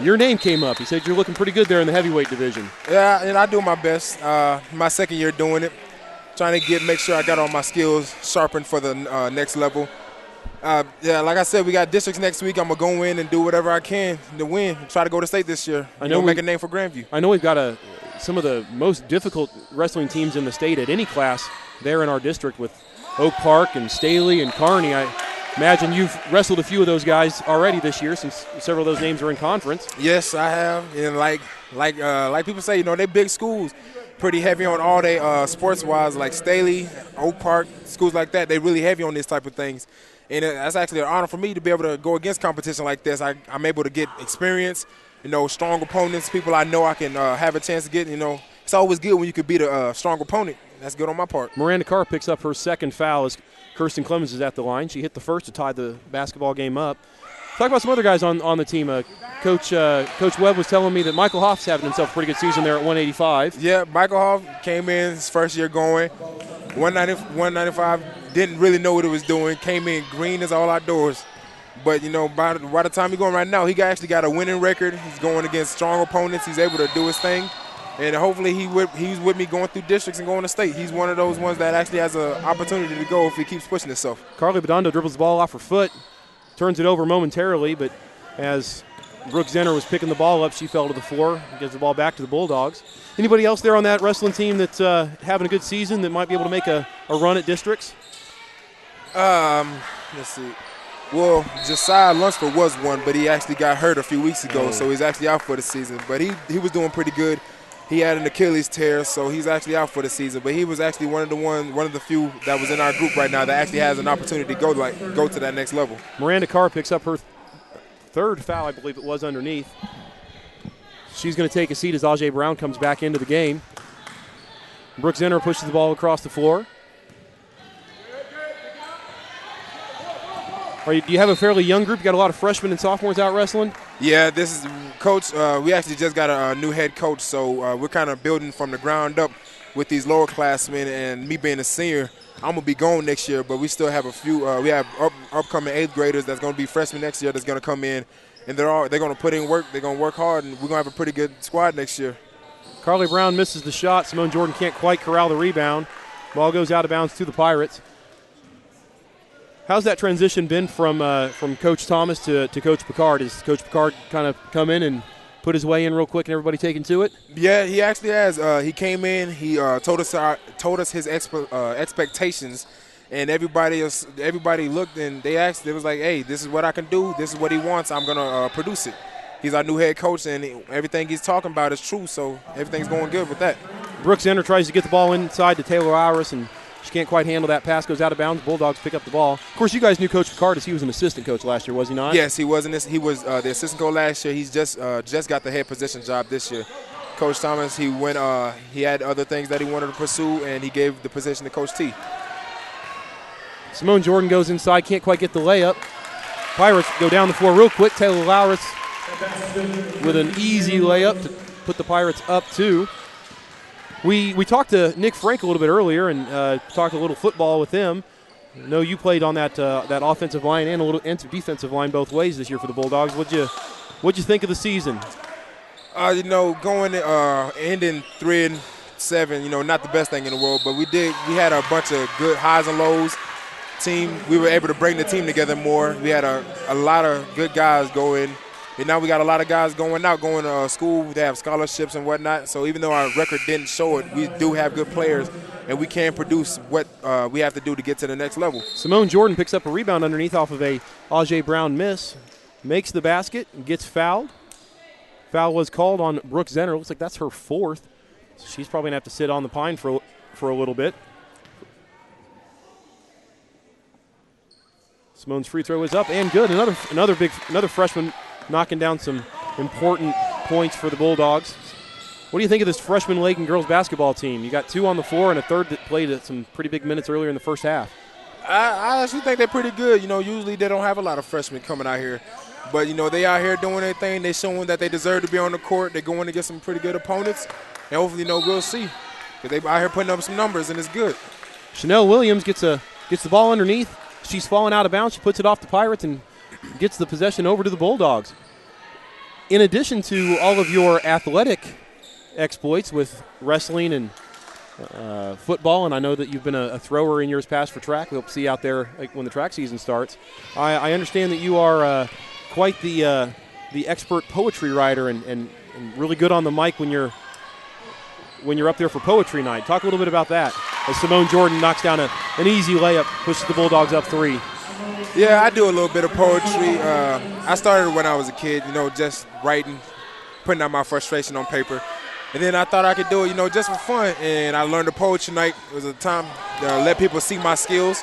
your name came up. He said you're looking pretty good there in the heavyweight division. Yeah, and I do my best. My second year doing it, trying to make sure I got all my skills sharpened for the next level. Yeah, like I said, we got districts next week. I'm going to go in and do whatever I can to win, try to go to state this year. I know make a name for Grandview. I know we've got some of the most difficult wrestling teams in the state at any class there in our district with Oak Park and Staley and Kearney. I imagine you've wrestled a few of those guys already this year since several of those names are in conference. Yes, I have. And like people say, you know, they big schools, pretty heavy on all they sports-wise, like Staley, Oak Park, schools like that. They really heavy on this type of things. And that's actually an honor for me to be able to go against competition like this. I'm able to get experience, you know, strong opponents, people I know I can have a chance to get. You know, it's always good when you can beat a strong opponent. That's good on my part. Miranda Carr picks up her second foul as Kirsten Clemens is at the line. She hit the first to tie the basketball game up. Talk about some other guys on the team. Coach Webb was telling me that Michael Hoff's having himself a pretty good season there at 185. Yeah, Michael Hoff came in his first year going. 195, didn't really know what he was doing, came in green as all outdoors. But, you know, by the time he's going right now, he actually got a winning record. He's going against strong opponents. He's able to do his thing. And hopefully he's with me going through districts and going to state. He's one of those ones that actually has an opportunity to go if he keeps pushing himself. Carly Bedondo dribbles the ball off her foot, turns it over momentarily, but as Brooke Zenner was picking the ball up, she fell to the floor and gives the ball back to the Bulldogs. Anybody else there on that wrestling team that's having a good season that might be able to make a run at districts? Let's see. Well, Josiah Lunsford was one, but he actually got hurt a few weeks ago, so he's actually out for the season. But he was doing pretty good. He had an Achilles tear, so he's actually out for the season. But he was actually one of the few that was in our group right now that actually has an opportunity to go to that next level. Miranda Carr picks up her third foul, I believe it was, underneath. She's going to take a seat as Ajay Brown comes back into the game. Brooke Zenner pushes the ball across the floor. Do you have a fairly young group? You got a lot of freshmen and sophomores out wrestling? Yeah, this is Coach. We actually just got a new head coach, so we're kind of building from the ground up with these lower classmen. And me being a senior, I'm gonna be gone next year, but we still have a few. We have upcoming 8th graders that's gonna be freshmen next year that's gonna come in, and they're gonna put in work. They're gonna work hard, and we're gonna have a pretty good squad next year. Carly Brown misses the shot. Simone Jordan can't quite corral the rebound. Ball goes out of bounds to the Pirates. How's that transition been from Coach Thomas to Coach Picard? Has Coach Picard kind of come in and put his way in real quick and everybody taking to it? Yeah, he actually has. He came in. He told us his expectations, and everybody looked and they asked. It was like, hey, this is what I can do. This is what he wants. I'm gonna produce it. He's our new head coach, and everything he's talking about is true. So everything's going good with that. Brooks Enter tries to get the ball inside to Taylor Iris, and she can't quite handle that pass. Goes out of bounds. Bulldogs pick up the ball. Of course, you guys knew Coach Picardis. He was an assistant coach last year, was he not? Yes, he was. He was the assistant coach last year. He's just got the head position job this year. Coach Thomas, he went. He had other things that he wanted to pursue, and he gave the position to Coach T. Simone Jordan goes inside. Can't quite get the layup. Pirates go down the floor real quick. Taylor Lowris with an easy layup to put the Pirates up 2. We talked to Nick Frank a little bit earlier and talked a little football with him. I know you played on that offensive line and a little defensive line both ways this year for the Bulldogs. What'd you think of the season? Going ending 3-7, not the best thing in the world, but we had a bunch of good highs and lows. We were able to bring the team together more. We had a lot of good guys going. And now we got a lot of guys going to school. They have scholarships and whatnot. So even though our record didn't show it, we do have good players, and we can produce what we have to do to get to the next level. Simone Jordan picks up a rebound underneath off of a Ajay Brown miss, makes the basket, and gets fouled. Foul was called on Brooke Zenner. Looks like that's her 4th. So she's probably going to have to sit on the pine for a little bit. Simone's free throw is up and good. Another freshman knocking down some important points for the Bulldogs. What do you think of this freshman-laden girls basketball team? You got 2 on the floor and a third that played some pretty big minutes earlier in the first half. I actually think they're pretty good. Usually they don't have a lot of freshmen coming out here. But, they out here doing their thing. They're showing that they deserve to be on the court. They're going against some pretty good opponents. And hopefully, we'll see. Because they out here putting up some numbers, and it's good. Chanel Williams gets the ball underneath. She's falling out of bounds. She puts it off the Pirates and gets the possession over to the Bulldogs. In addition to all of your athletic exploits with wrestling and football, and I know that you've been a thrower in years past for track. We'll see out there when the track season starts. I understand that you are quite the expert poetry writer and really good on the mic when you're up there for poetry night. Talk a little bit about that. As Simone Jordan knocks down an easy layup, pushes the Bulldogs up 3. Yeah, I do a little bit of poetry. I started when I was a kid, just writing, putting out my frustration on paper. And then I thought I could do it, just for fun. And I learned the poetry night. It was a time to let people see my skills.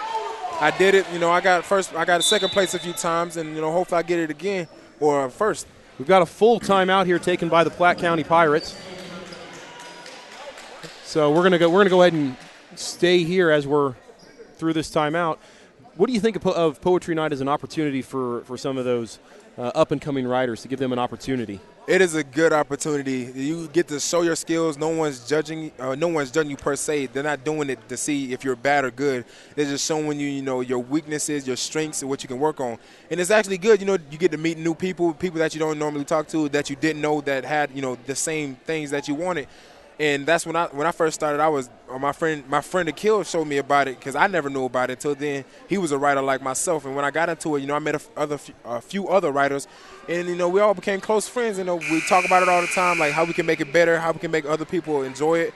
I did it. I got a second place a few times, and hopefully I get it again or first. We've got a full timeout here taken by the Platte County Pirates. So we're gonna go ahead and stay here as we're through this timeout. What do you think of Poetry Night as an opportunity for some of those up-and-coming writers to give them an opportunity? It is a good opportunity. You get to show your skills. No one's judging you per se. They're not doing it to see if you're bad or good. They're just showing you, your weaknesses, your strengths, and what you can work on. And it's actually good. You get to meet new people that you don't normally talk to, that you didn't know that had, the same things that you wanted. And that's when I first started. I was my friend Akil showed me about it because I never knew about it until then. He was a writer like myself, and when I got into it, I met a few other writers, and we all became close friends. We talk about it all the time, like how we can make it better, how we can make other people enjoy it.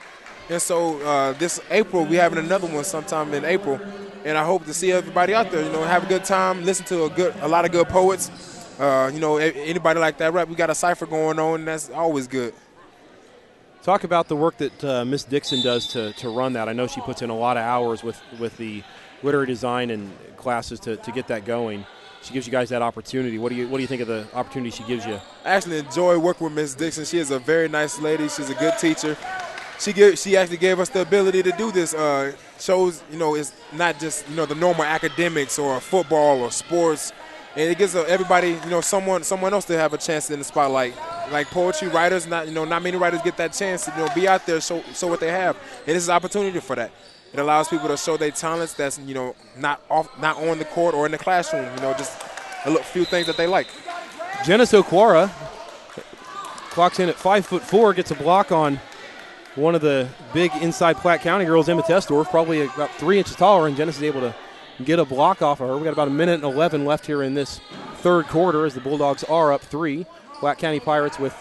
And so this April, we're having another one sometime in April, and I hope to see everybody out there. Have a good time, listen to a lot of good poets. Anybody like that rap. We got a cipher going on, and that's always good. Talk about the work that Miss Dixon does to run that. I know she puts in a lot of hours with the literary design and classes to get that going. She gives you guys that opportunity. What do you think of the opportunity she gives you? I actually enjoy working with Miss Dixon. She is a very nice lady. She's a good teacher. She actually gave us the ability to do this. Shows, it's not just, the normal academics or football or sports. And it gives everybody, someone else to have a chance in the spotlight. Like poetry writers, not many writers get that chance to, be out there, show what they have. And this is an opportunity for that. It allows people to show their talents that's, not on the court or in the classroom, just a few things that they like. Janice Okwara clocks in at 5'4", gets a block on one of the big inside Platte County girls, Emma Tesdorf, probably about 3 inches taller, and Janice is able to get a block off of her. We got about 1:11 left here in this third quarter as the Bulldogs are up 3. Platte County Pirates with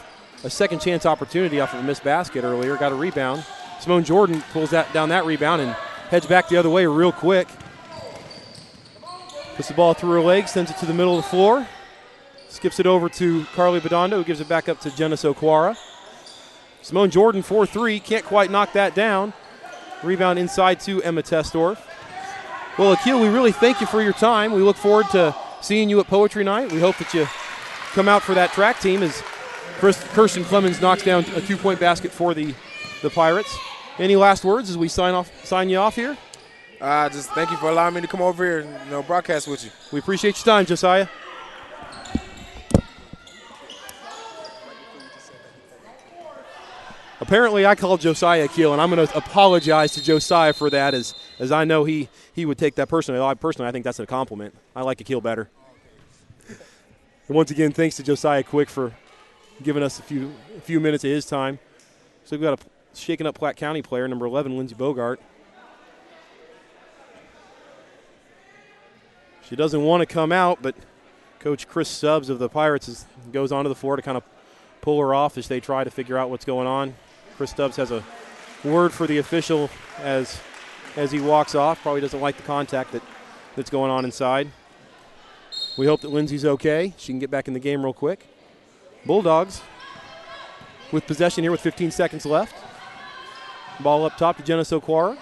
a second chance opportunity off of a missed basket earlier. Got a rebound. Simone Jordan pulls down that rebound and heads back the other way real quick. Puts the ball through her legs, sends it to the middle of the floor. Skips it over to Carly Bedondo, who gives it back up to Jenna Soquara. Simone Jordan, 4-3, can't quite knock that down. Rebound inside to Emma Testorf. Well, Akil, we really thank you for your time. We look forward to seeing you at Poetry Night. We hope that you come out for that track team as Kirsten Clemens knocks down a 2-point basket for the Pirates. Any last words as we sign you off here? Just thank you for allowing me to come over here and broadcast with you. We appreciate your time, Josiah. Apparently, I called Josiah Akil, and I'm going to apologize to Josiah for that, as I know he would take that personally. I think that's a compliment. I like Akil better. And once again, thanks to Josiah Quick for giving us a few minutes of his time. So we've got a shaken up Platte County player, number 11, Lindsey Bogart. She doesn't want to come out, but Coach Chris Stubbs of the Pirates goes onto the floor to kind of pull her off as they try to figure out what's going on. Chris Stubbs has a word for the official as he walks off. Probably doesn't like the contact that's going on inside. We hope that Lindsay's okay. She can get back in the game real quick. Bulldogs with possession here with 15 seconds left. Ball up top to Jenna Soquara.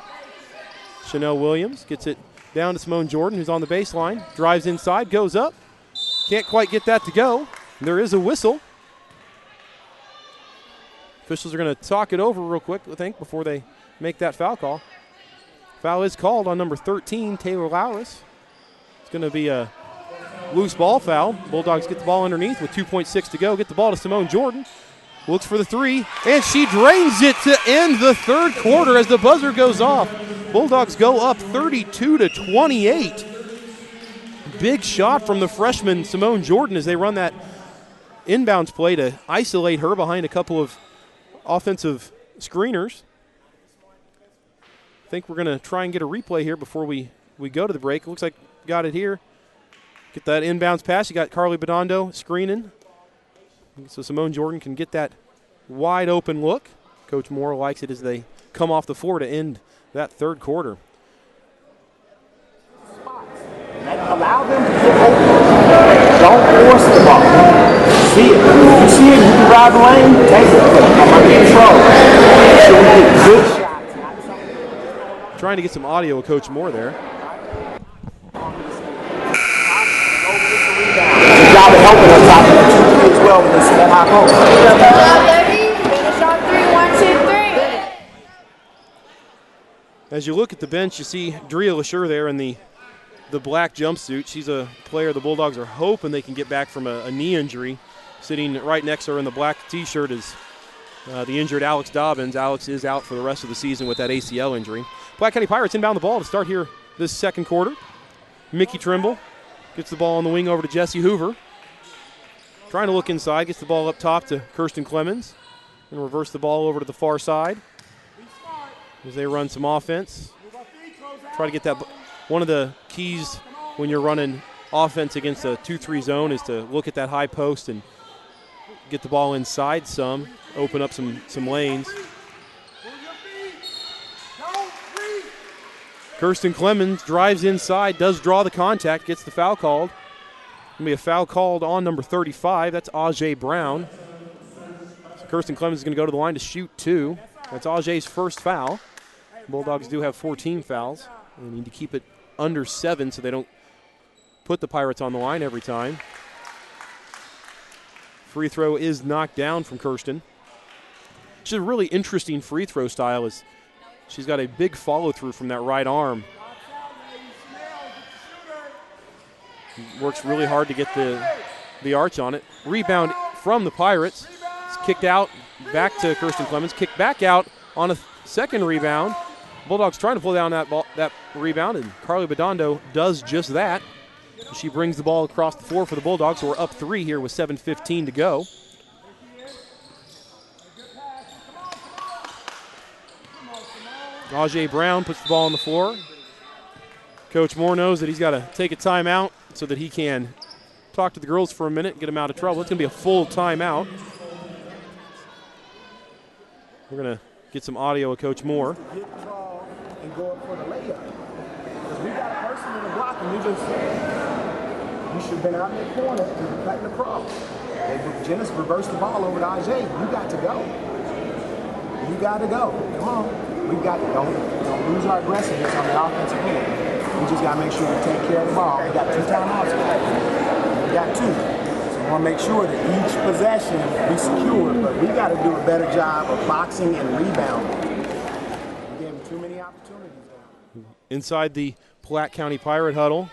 Chanel Williams gets it down to Simone Jordan, who's on the baseline. Drives inside, goes up. Can't quite get that to go. There is a whistle. Officials are going to talk it over real quick, I think, before they make that foul call. Foul is called on number 13, Taylor Lowris. It's going to be a loose ball foul. Bulldogs get the ball underneath with 2.6 to go. Get the ball to Simone Jordan. Looks for the three, and she drains it to end the third quarter as the buzzer goes off. Bulldogs go up 32-28. Big shot from the freshman Simone Jordan as they run that inbounds play to isolate her behind a couple of offensive screeners. I think we're going to try and get a replay here before we go to the break. It looks like we got it here. Get that inbounds pass. You got Carly Bedondo screening. So Simone Jordan can get that wide open look. Coach Moore likes it as they come off the floor to end that third quarter. Allow them to get open. Don't force the ball. See it. If you see it, you can drive the lane, take it. I'm under control. So we get good shots. Trying to get some audio of Coach Moore there. It's a job of helping us out there as well with this high post. Finish on 3, 1, 2, 3. As you look at the bench, you see Drea LaSure there in the black jumpsuit. She's a player the Bulldogs are hoping they can get back from a knee injury. Sitting right next to her in the black T-shirt is the injured Alex Dobbins. Alex is out for the rest of the season with that ACL injury. Platte County Pirates inbound the ball to start here this second quarter. Mickey Trimble gets the ball on the wing over to Jesse Hoover. Trying to look inside, gets the ball up top to Kirsten Clemens. And reverse the ball over to the far side as they run some offense. Try to get that. One of the keys when you're running offense against a 2-3 zone is to look at that high post and get the ball inside some, open up some lanes. Kirsten Clemens drives inside, does draw the contact, gets the foul called. Going to be a foul called on number 35. That's Ajay Brown. So Kirsten Clemens is going to go to the line to shoot 2. That's Ajay's first foul. Bulldogs do have 14 fouls. They need to keep it under 7 so they don't put the Pirates on the line every time. Free throw is knocked down from Kirsten. She's a really interesting free throw style. She's got a big follow-through from that right arm. Works really hard to get the arch on it. Rebound from the Pirates. It's kicked out back to Kirsten Clemens. Kicked back out on a second rebound. Bulldogs trying to pull down that rebound, and Carly Bedondo does just that. She brings the ball across the floor for the Bulldogs, so we're up 3 here with 7:15 to go. Ajay Brown puts the ball on the floor. Coach Moore knows that he's got to take a timeout so that he can talk to the girls for a minute and get them out of trouble. It's going to be a full timeout. We're going to get some audio of Coach Moore. Hit the ball and go up for the layup. Because we got a person in the block and you should have been out in the corner and cutting across. Janice reversed the ball over to Ajay. You got to go. You got to go. Come on. We got to don't lose our aggressiveness on the offensive end. We just got to make sure we take care of the ball. We got 2 timeouts. We got 2. We want to make sure that each possession be secure, but we got to do a better job of boxing and rebounding. We gave them too many opportunities now. Inside the Platte County Pirate huddle,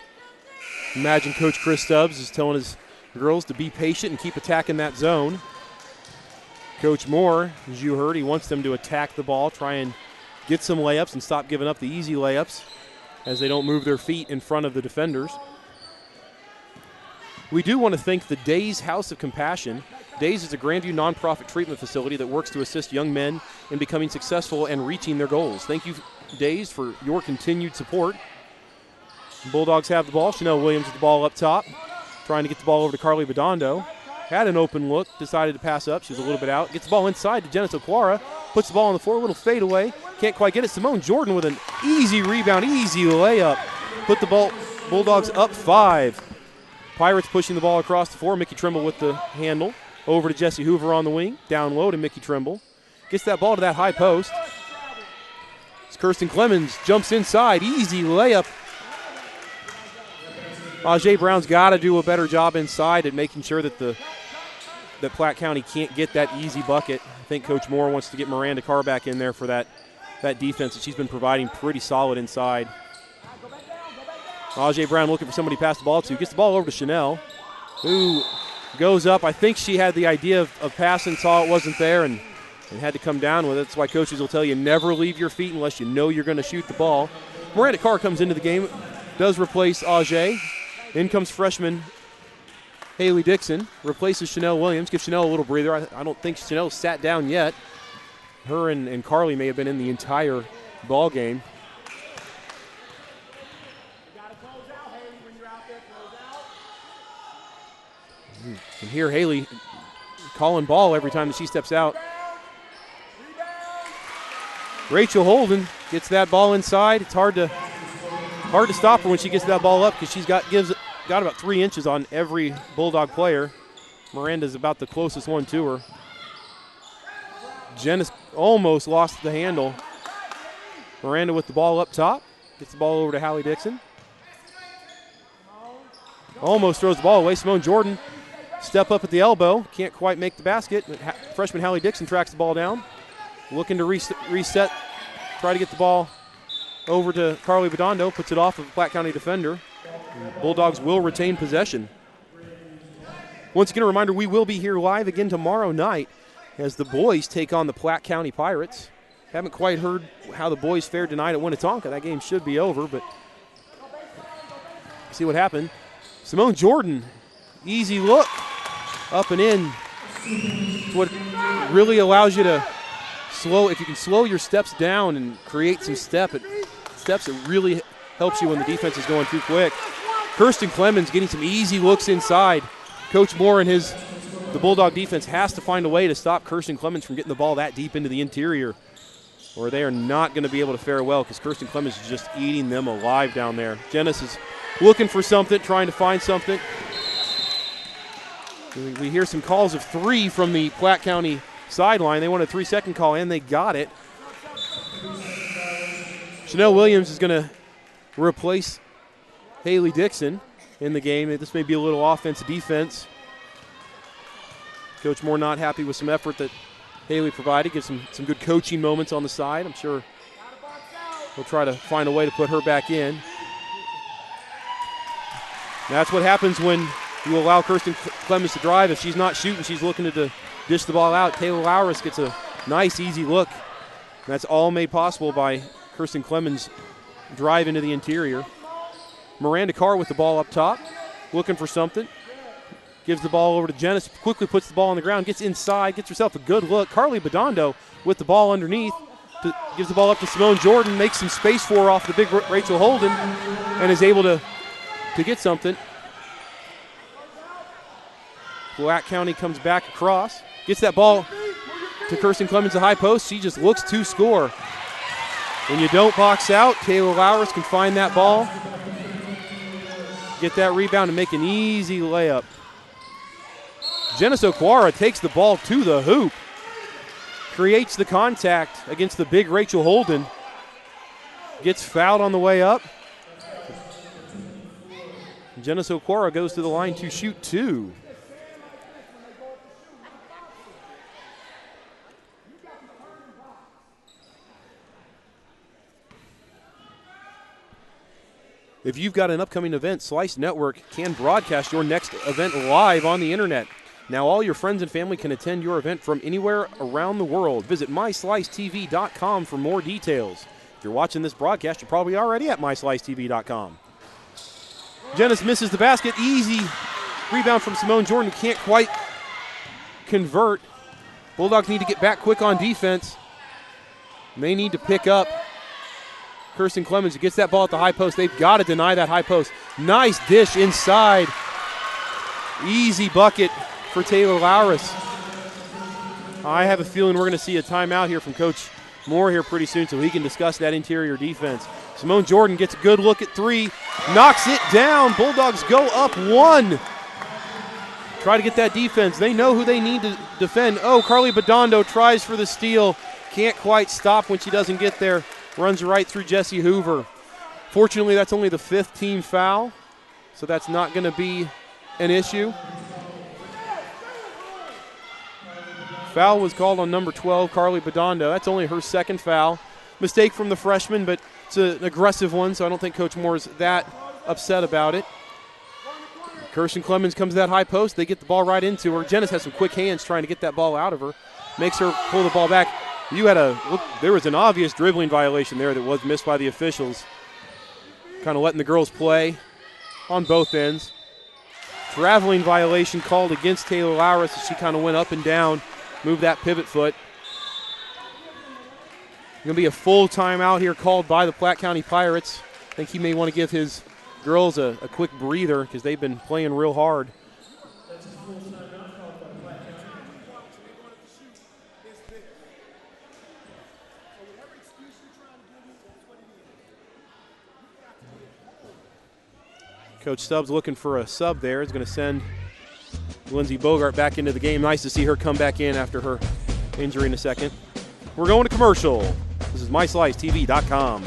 imagine Coach Chris Stubbs is telling his girls to be patient and keep attacking that zone. Coach Moore, as you heard, he wants them to attack the ball, try and get some layups and stop giving up the easy layups as they don't move their feet in front of the defenders. We do want to thank the Days House of Compassion. Days is a Grandview nonprofit treatment facility that works to assist young men in becoming successful and reaching their goals. Thank you, Days, for your continued support. Bulldogs have the ball. Chanel Williams with the ball up top, trying to get the ball over to Carly Bedondo. Had an open look, decided to pass up. She was a little bit out. Gets the ball inside to Janice Okwara. Puts the ball on the floor, a little fade away. Can't quite get it. Simone Jordan with an easy rebound, easy layup. Put the ball, Bulldogs up 5. Pirates pushing the ball across the floor. Mickey Trimble with the handle. Over to Jesse Hoover on the wing. Down low to Mickey Trimble. Gets that ball to that high post. It's Kirsten Clemens. Jumps inside. Easy layup. Ajay Brown's got to do a better job inside at making sure that that Platte County can't get that easy bucket. I think Coach Moore wants to get Miranda Carr back in there for that defense that she's been providing pretty solid inside. Ajay Brown looking for somebody to pass the ball to. Gets the ball over to Chanel, who goes up. I think she had the idea of passing, saw it wasn't there, and had to come down with it. That's why coaches will tell you never leave your feet unless you know you're going to shoot the ball. Miranda Carr comes into the game, does replace Ajay. In comes freshman Haley Dixon, replaces Chanel Williams, gives Chanel a little breather. I don't think Chanel's sat down yet. Her and Carly may have been in the entire ball game. You can hear Haley calling ball every time that she steps out. Rachel Holden gets that ball inside. It's hard to stop her when she gets that ball up because she's got about 3 inches on every Bulldog player. Miranda's about the closest one to her. Janice almost lost the handle. Miranda with the ball up top. Gets the ball over to Hallie Dixon. Almost throws the ball away. Simone Jordan, step up at the elbow. Can't quite make the basket. Freshman Hallie Dixon tracks the ball down. Looking to reset. Try to get the ball over to Carly Bedondo. Puts it off of the Platte County defender. Bulldogs will retain possession. Once again, a reminder, we will be here live again tomorrow night as the boys take on the Platte County Pirates. Haven't quite heard how the boys fared tonight at Winnetonka. That game should be over, but see what happened. Simone Jordan, easy look, up and in. It's what really allows you to if you can slow your steps down and create some steps, it really helps you when the defense is going too quick. Kirsten Clemens getting some easy looks inside. Coach Moore and the Bulldog defense has to find a way to stop Kirsten Clemens from getting the ball that deep into the interior, or they are not going to be able to fare well because Kirsten Clemens is just eating them alive down there. Janice is looking for something, trying to find something. We hear some calls of 3 from the Platte County sideline. They want a 3-second call, and they got it. Chanel Williams is going to replace Haley Dixon in the game. This may be a little offense-defense. Coach Moore not happy with some effort that Haley provided. Gives some good coaching moments on the side. I'm sure he'll try to find a way to put her back in. That's what happens when you allow Kirsten Clemens to drive. If she's not shooting, she's looking to dish the ball out. Taylor Lowris gets a nice, easy look. That's all made possible by Kirsten Clemens' drive into the interior. Miranda Carr with the ball up top, looking for something. Gives the ball over to Janice, quickly puts the ball on the ground, gets inside, gets herself a good look. Carly Bedondo with the ball underneath, gives the ball up to Simone Jordan, makes some space for her off the big Rachel Holden, and is able to get something. Platte County comes back across, gets that ball to Kirsten Clemens, the high post. She just looks to score. When you don't box out, Taylor Lowers can find that ball, get that rebound, and make an easy layup. Genesis Okwara takes the ball to the hoop, creates the contact against the big Rachel Holden, gets fouled on the way up. Genesis Okwara goes to the line to shoot 2. If you've got an upcoming event, Slice Network can broadcast your next event live on the internet. Now all your friends and family can attend your event from anywhere around the world. Visit myslicetv.com for more details. If you're watching this broadcast, you're probably already at myslicetv.com. Genesis misses the basket. Easy rebound from Simone Jordan, who can't quite convert. Bulldogs need to get back quick on defense. And they need to pick up Kirsten Clemens, who gets that ball at the high post. They've got to deny that high post. Nice dish inside. Easy bucket for Taylor Lowers. I have a feeling we're going to see a timeout here from Coach Moore here pretty soon so he can discuss that interior defense. Simone Jordan gets a good look at 3, knocks it down. Bulldogs go up 1. Try to get that defense. They know who they need to defend. Oh, Carly Badondo tries for the steal. Can't quite stop when she doesn't get there. Runs right through Jessie Hoover. Fortunately, that's only the 5th team foul, so that's not going to be an issue. Foul was called on number 12, Carly Badondo. That's only her 2nd foul. Mistake from the freshman, but it's an aggressive one, so I don't think Coach Moore is that upset about it. Kirsten Clemens comes to that high post. They get the ball right into her. Genesis has some quick hands trying to get that ball out of her. Makes her pull the ball back. There was an obvious dribbling violation there that was missed by the officials. Kind of letting the girls play on both ends. Traveling violation called against Taylor Lowers as she kind of went up and down, moved that pivot foot. Going to be a full timeout here called by the Platte County Pirates. I think he may want to give his girls a quick breather because they've been playing real hard. Coach Stubbs looking for a sub there. Is going to send Lindsey Bogart back into the game. Nice to see her come back in after her injury in a second. We're going to commercial. This is MySliceTV.com.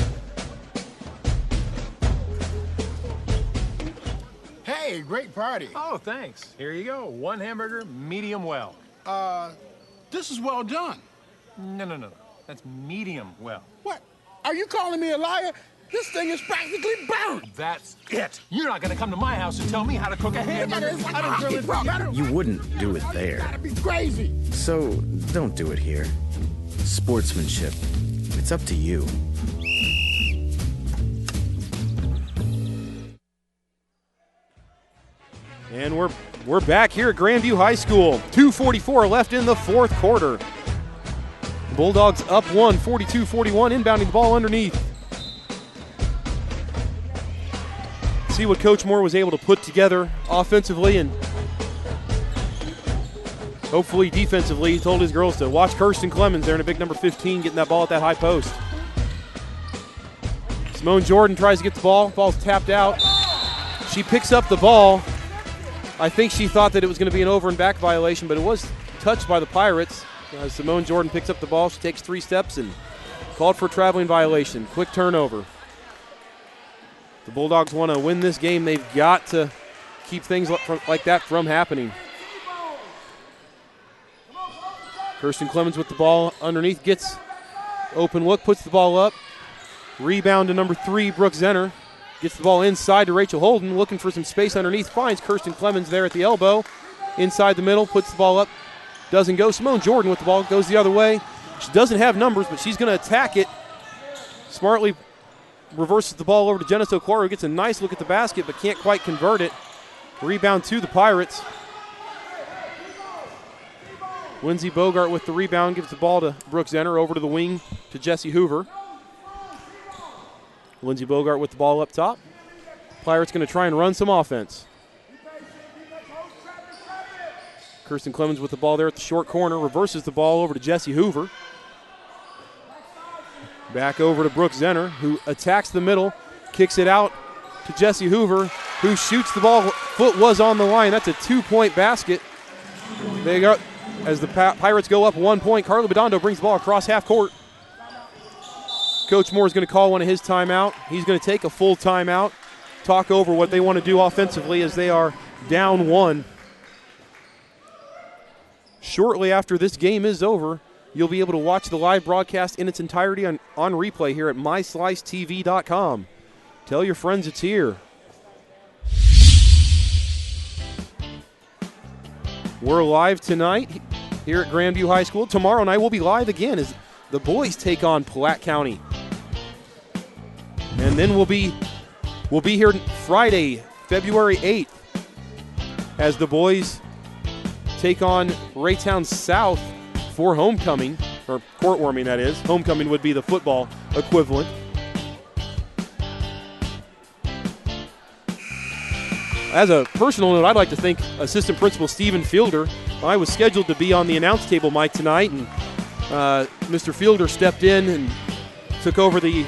Hey, great party. Oh, thanks. Here you go. 1 hamburger, medium well. This is well done. No. That's medium well. What? Are you calling me a liar? This thing is practically burnt. That's it. You're not going to come to my house and tell me how to cook a hamburger. I don't grill it. You wouldn't do it there. Gotta be crazy. So don't do it here. Sportsmanship. It's up to you. And we're back here at Grandview High School. 2:44 left in the 4th quarter. Bulldogs up 1, 42-41, inbounding the ball underneath. See what Coach Moore was able to put together offensively and hopefully defensively. He told his girls to watch Kirsten Clemens there in a big number 15 getting that ball at that high post. Simone Jordan tries to get the ball. Ball's tapped out. She picks up the ball. I think she thought that it was going to be an over and back violation, but it was touched by the Pirates. As Simone Jordan picks up the ball, she takes 3 steps and called for a traveling violation. Quick turnover. The Bulldogs want to win this game. They've got to keep things like that from happening. Kirsten Clemens with the ball underneath, gets open look, puts the ball up. Rebound to number 3, Brooke Zenner. Gets the ball inside to Rachel Holden, looking for some space underneath. Finds Kirsten Clemens there at the elbow. Inside the middle, puts the ball up. Doesn't go. Simone Jordan with the ball, goes the other way. She doesn't have numbers, but she's going to attack it. Smartly reverses the ball over to Genesis Okwara, who gets a nice look at the basket, but can't quite convert it. Rebound to the Pirates. Lindsey Bogart with the rebound, gives the ball to Brooke Zenner, over to the wing to Jessie Hoover. Lindsey Bogart with the ball up top. Pirates going to try and run some offense. Kirsten Clemens with the ball there at the short corner, reverses the ball over to Jessie Hoover. Back over to Brooke Zenner, who attacks the middle, kicks it out to Jessie Hoover, who shoots the ball. Foot was on the line. That's a 2-point basket. They go as the Pirates go up 1 point. Carly Bedondo brings the ball across half court. Coach Moore is going to call one of his timeout. He's going to take a full timeout, talk over what they want to do offensively as they are down 1. Shortly after this game is over, you'll be able to watch the live broadcast in its entirety on replay here at myslicetv.com. Tell your friends it's here. We're live tonight here at Grandview High School. Tomorrow night we'll be live again as the boys take on Platte County. And then we'll be here Friday, February 8th, as the boys take on Raytown South for homecoming, or court warming that is. Homecoming would be the football equivalent. As a personal note, I'd like to thank Assistant Principal Stephen Fielder. I was scheduled to be on the announce table mic tonight, and Mr. Fielder stepped in and took over the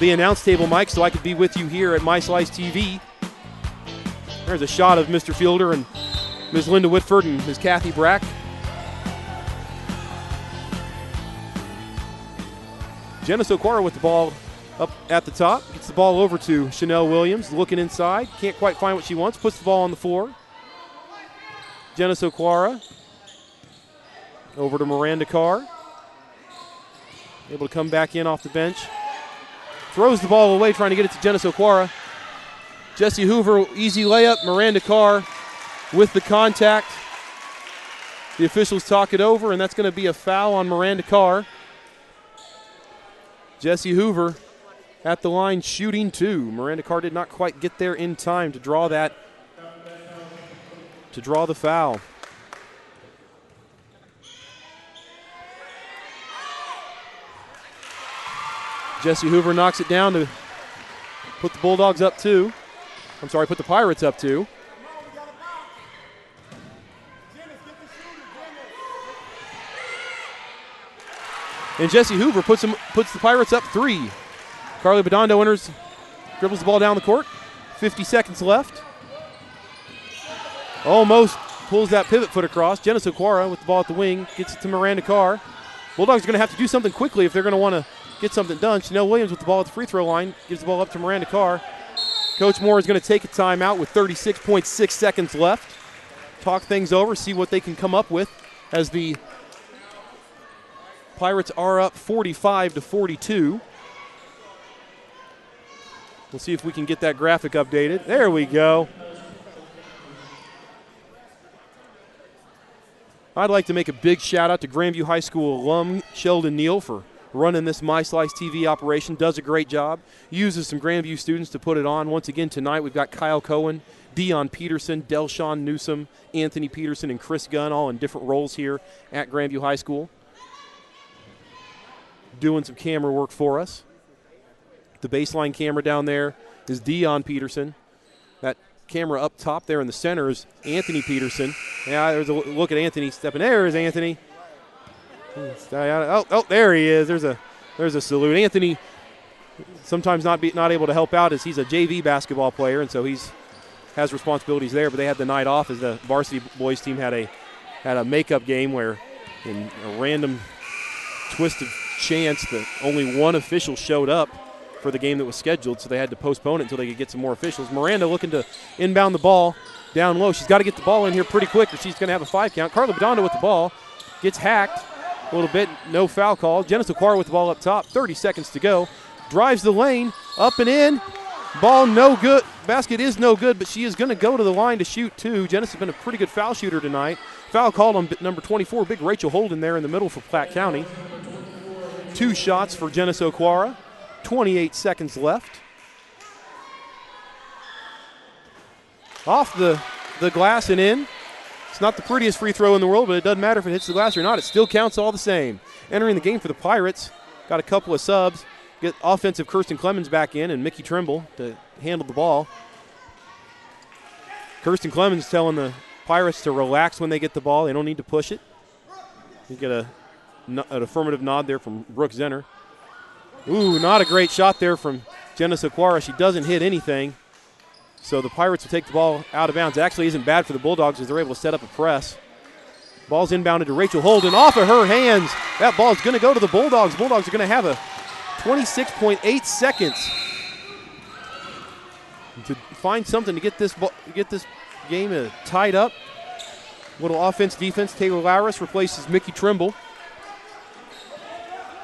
announce table mic so I could be with you here at My Slice TV. There's a shot of Mr. Fielder and Ms. Linda Whitford and Ms. Kathy Brack. Jenna Soquara with the ball up at the top. Gets the ball over to Chanel Williams, looking inside. Can't quite find what she wants. Puts the ball on the floor. Jenna Soquara over to Miranda Carr. Able to come back in off the bench. Throws the ball away, trying to get it to Jenna Soquara. Jessie Hoover, easy layup. Miranda Carr with the contact. The officials talk it over, and that's going to be a foul on Miranda Carr. Jessie Hoover at the line shooting 2. Miranda Carr did not quite get there in time to draw the foul. Jessie Hoover knocks it down to put the Bulldogs up 2. Put the Pirates up 2. And Jessie Hoover puts the Pirates up 3. Carly Bedondo enters, dribbles the ball down the court. 50 seconds left. Almost pulls that pivot foot across. Jenna Soquara with the ball at the wing, gets it to Miranda Carr. Bulldogs are going to have to do something quickly if they're going to want to get something done. Chanel Williams with the ball at the free throw line, gives the ball up to Miranda Carr. Coach Moore is going to take a timeout with 36.6 seconds left. Talk things over, see what they can come up with as the Pirates are up 45-42. We'll see if we can get that graphic updated. There we go. I'd like to make a big shout out to Grandview High School alum Sheldon Neal for running this My Slice TV operation. Does a great job. Uses some Grandview students to put it on. Once again tonight we've got Kyle Cohen, Dion Peterson, Delshawn Newsom, Anthony Peterson, and Chris Gunn all in different roles here at Grandview High School, doing some camera work for us. The baseline camera down there is Dion Peterson. That camera up top there in the center is Anthony Peterson. Yeah, there's a look at Anthony stepping. There is Anthony. Oh, there he is. There's a salute. Anthony sometimes not able to help out as he's a JV basketball player, and so has responsibilities there. But they had the night off as the varsity boys team had a makeup game where, in a random twist of chance, that only one official showed up for the game that was scheduled, so they had to postpone it until they could get some more officials. Miranda looking to inbound the ball down low. She's got to get the ball in here pretty quick or she's going to have a 5 count. Carla Bedondo with the ball. Gets hacked a little bit. No foul call. Jenna Soquara with the ball up top. 30 seconds to go. Drives the lane. Up and in. Ball no good. Basket is no good, but she is going to go to the line to shoot 2. Jenna's been a pretty good foul shooter tonight. Foul called on number 24, big Rachel Holden there in the middle for Platte County. 2 shots for Jenna Soquara. 28 seconds left. Off the glass and in. It's not the prettiest free throw in the world, but it doesn't matter if it hits the glass or not. It still counts all the same. Entering the game for the Pirates, got a couple of subs. Get offensive Kirsten Clemens back in and Mickey Trimble to handle the ball. Kirsten Clemens telling the Pirates to relax when they get the ball. They don't need to push it. You get an affirmative nod there from Brooke Zenner. Ooh, not a great shot there from Jenna Sequara. She doesn't hit anything. So the Pirates will take the ball out of bounds. It actually isn't bad for the Bulldogs as they're able to set up a press. Ball's inbounded to Rachel Holden. Off of her hands. That ball is going to go to the Bulldogs. Bulldogs are going to have a 26.8 seconds to find something to get this game tied up. Little offense, defense. Taylor Laris replaces Mickey Trimble.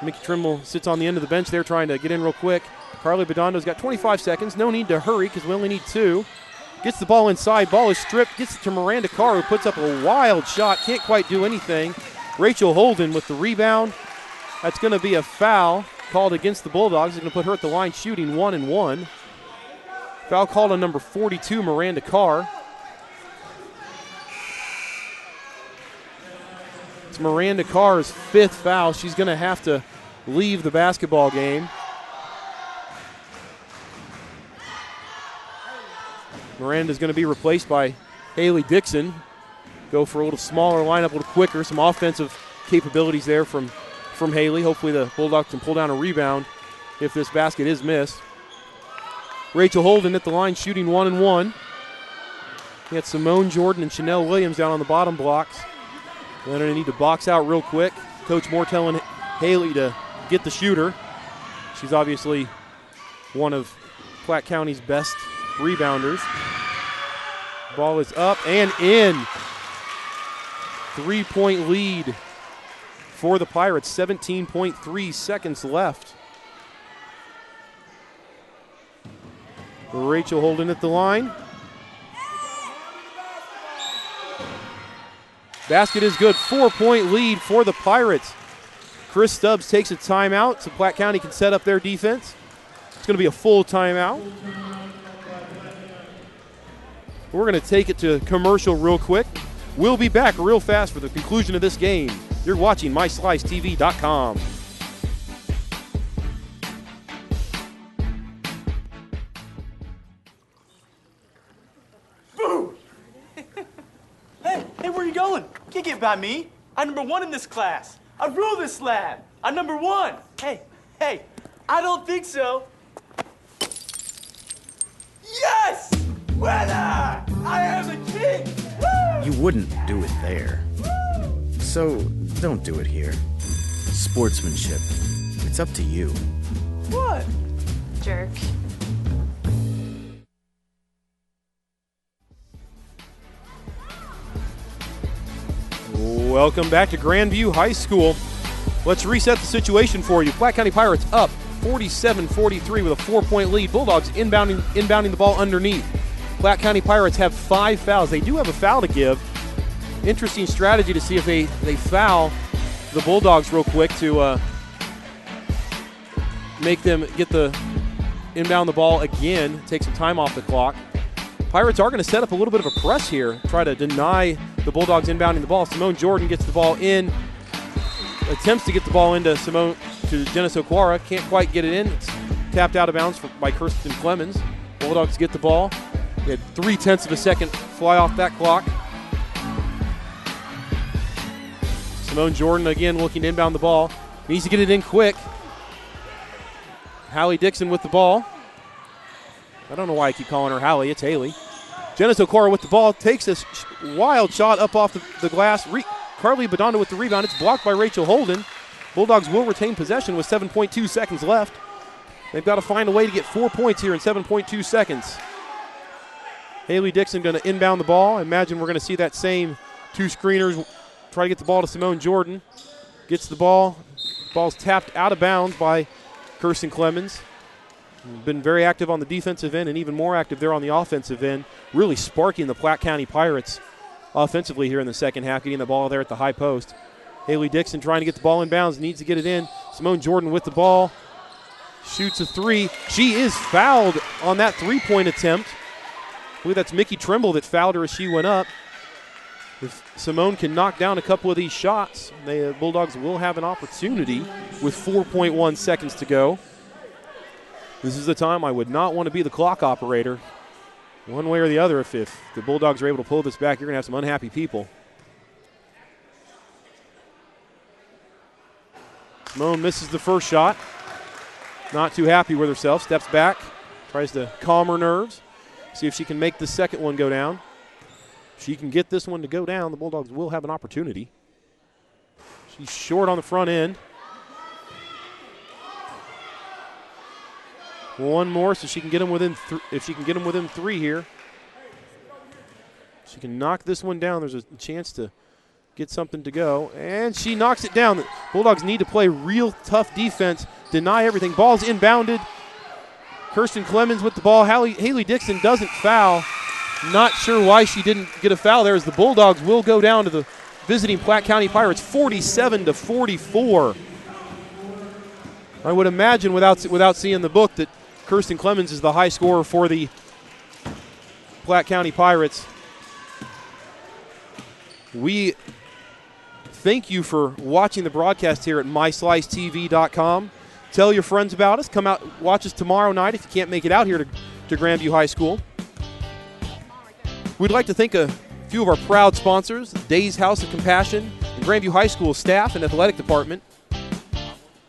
Mickey Trimble sits on the end of the bench there trying to get in real quick. Carly Bedondo's got 25 seconds. No need to hurry because we only need 2. Gets the ball inside. Ball is stripped. Gets it to Miranda Carr, who puts up a wild shot. Can't quite do anything. Rachel Holden with the rebound. That's going to be a foul called against the Bulldogs. It's going to put her at the line shooting 1-1. Foul called on number 42, Miranda Carr. It's Miranda Carr's 5th foul. She's going to have to leave the basketball game. Miranda's going to be replaced by Haley Dixon. Go for a little smaller lineup, a little quicker. Some offensive capabilities there from Haley. Hopefully the Bulldogs can pull down a rebound if this basket is missed. Rachel Holden at the line shooting 1-1. We got Simone Jordan and Chanel Williams down on the bottom blocks. They're going to need to box out real quick. Coach Moore telling Haley to get the shooter. She's obviously one of Platte County's best rebounders. Ball is up and in. 3-point lead for the Pirates. 17.3 seconds left. Rachel Holden at the line. Basket is good. 4-point lead for the Pirates. Chris Stubbs takes a timeout so Platte County can set up their defense. It's going to be a full timeout. We're going to take it to commercial real quick. We'll be back real fast for the conclusion of this game. You're watching MySliceTV.com. Boo! Hey, where are you going? You can't get by me. I'm number 1 in this class. I rule this lab. I'm number 1. Hey, I don't think so. Yes! Winner! I am the king! Woo! You wouldn't do it there. So don't do it here. Sportsmanship. It's up to you. What? Jerk. Welcome back to Grandview High School. Let's reset the situation for you. Platte County Pirates up 47-43 with a 4-point lead. Bulldogs inbounding the ball underneath. Platte County Pirates have 5 fouls. They do have a foul to give. Interesting strategy to see if they foul the Bulldogs real quick to make them get the inbound the ball again, take some time off the clock. Pirates are going to set up a little bit of a press here, try to deny the Bulldogs inbounding the ball. Simone Jordan gets the ball in, attempts to get the ball into Jenna Soquara, can't quite get it in. It's tapped out of bounds by Kirsten Clemens. Bulldogs get the ball. They had 0.3 of a second fly off that clock. Simone Jordan again looking to inbound the ball. Needs to get it in quick. Hallie Dixon with the ball. I don't know why I keep calling her Hallie. It's Haley. Jenna Soquara with the ball. Takes this wild shot up off the glass. Carly Bedondo with the rebound. It's blocked by Rachel Holden. Bulldogs will retain possession with 7.2 seconds left. They've got to find a way to get 4 points here in 7.2 seconds. Haley Dixon going to inbound the ball. I imagine we're going to see that same 2 screeners try to get the ball to Simone Jordan. Gets the ball. Ball's tapped out of bounds by Kirsten Clemens. Been very active on the defensive end and even more active there on the offensive end, really sparking the Platte County Pirates offensively here in the second half, getting the ball there at the high post. Haley Dixon trying to get the ball in bounds, needs to get it in. Simone Jordan with the ball, shoots a 3. She is fouled on that 3-point attempt. I believe that's Mickey Trimble that fouled her as she went up. If Simone can knock down a couple of these shots, the Bulldogs will have an opportunity with 4.1 seconds to go. This is the time I would not want to be the clock operator. One way or the other, if the Bulldogs are able to pull this back, you're going to have some unhappy people. Simone misses the first shot. Not too happy with herself. Steps back. Tries to calm her nerves. See if she can make the second one go down. If she can get this one to go down, the Bulldogs will have an opportunity. She's short on the front end. One more, so she can get them within. If she can get them within 3 here, she can knock this one down. There's a chance to get something to go, and she knocks it down. The Bulldogs need to play real tough defense, deny everything. Ball's inbounded. Kirsten Clemens with the ball. Haley Dixon doesn't foul. Not sure why she didn't get a foul there, as the Bulldogs will go down to the visiting Platte County Pirates 47-44. I would imagine without seeing the book that Kirsten Clemens is the high scorer for the Platte County Pirates. We thank you for watching the broadcast here at myslicetv.com. Tell your friends about us. Come out, watch us tomorrow night if you can't make it out here to Grandview High School. We'd like to thank a few of our proud sponsors, Day's House of Compassion, and Grandview High School staff and athletic department.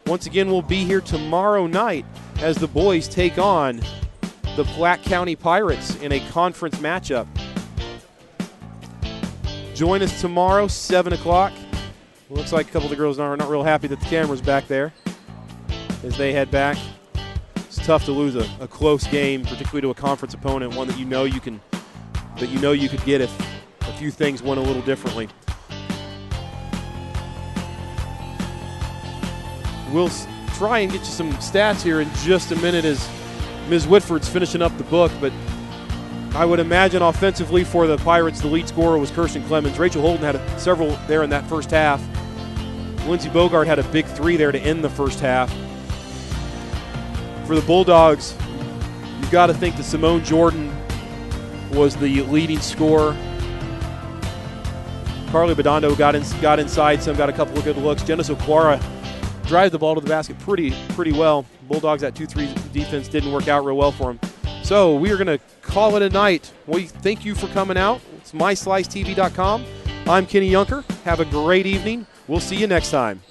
Once again, we'll be here tomorrow night as the boys take on the Platte County Pirates in a conference matchup. Join us tomorrow, 7 o'clock. Looks like a couple of the girls are not real happy that the camera's back there as they head back. It's tough to lose a close game, particularly to a conference opponent, one that you know you could get if a few things went a little differently. We'll try and get you some stats here in just a minute as Ms. Whitford's finishing up the book, but I would imagine offensively for the Pirates, the lead scorer was Kirsten Clemens. Rachel Holden had several there in that first half. Lindsey Bogart had a big 3 there to end the first half. For the Bulldogs, you've got to think that Simone Jordan was the leading scorer. Carly Bedondo got inside some, got a couple of good looks. Genesis Okwara drives the ball to the basket pretty well. Bulldogs, that 2-3 defense didn't work out real well for them. So we are going to call it a night. We thank you for coming out. It's myslicetv.com. I'm Kenny Yunker. Have a great evening. We'll see you next time.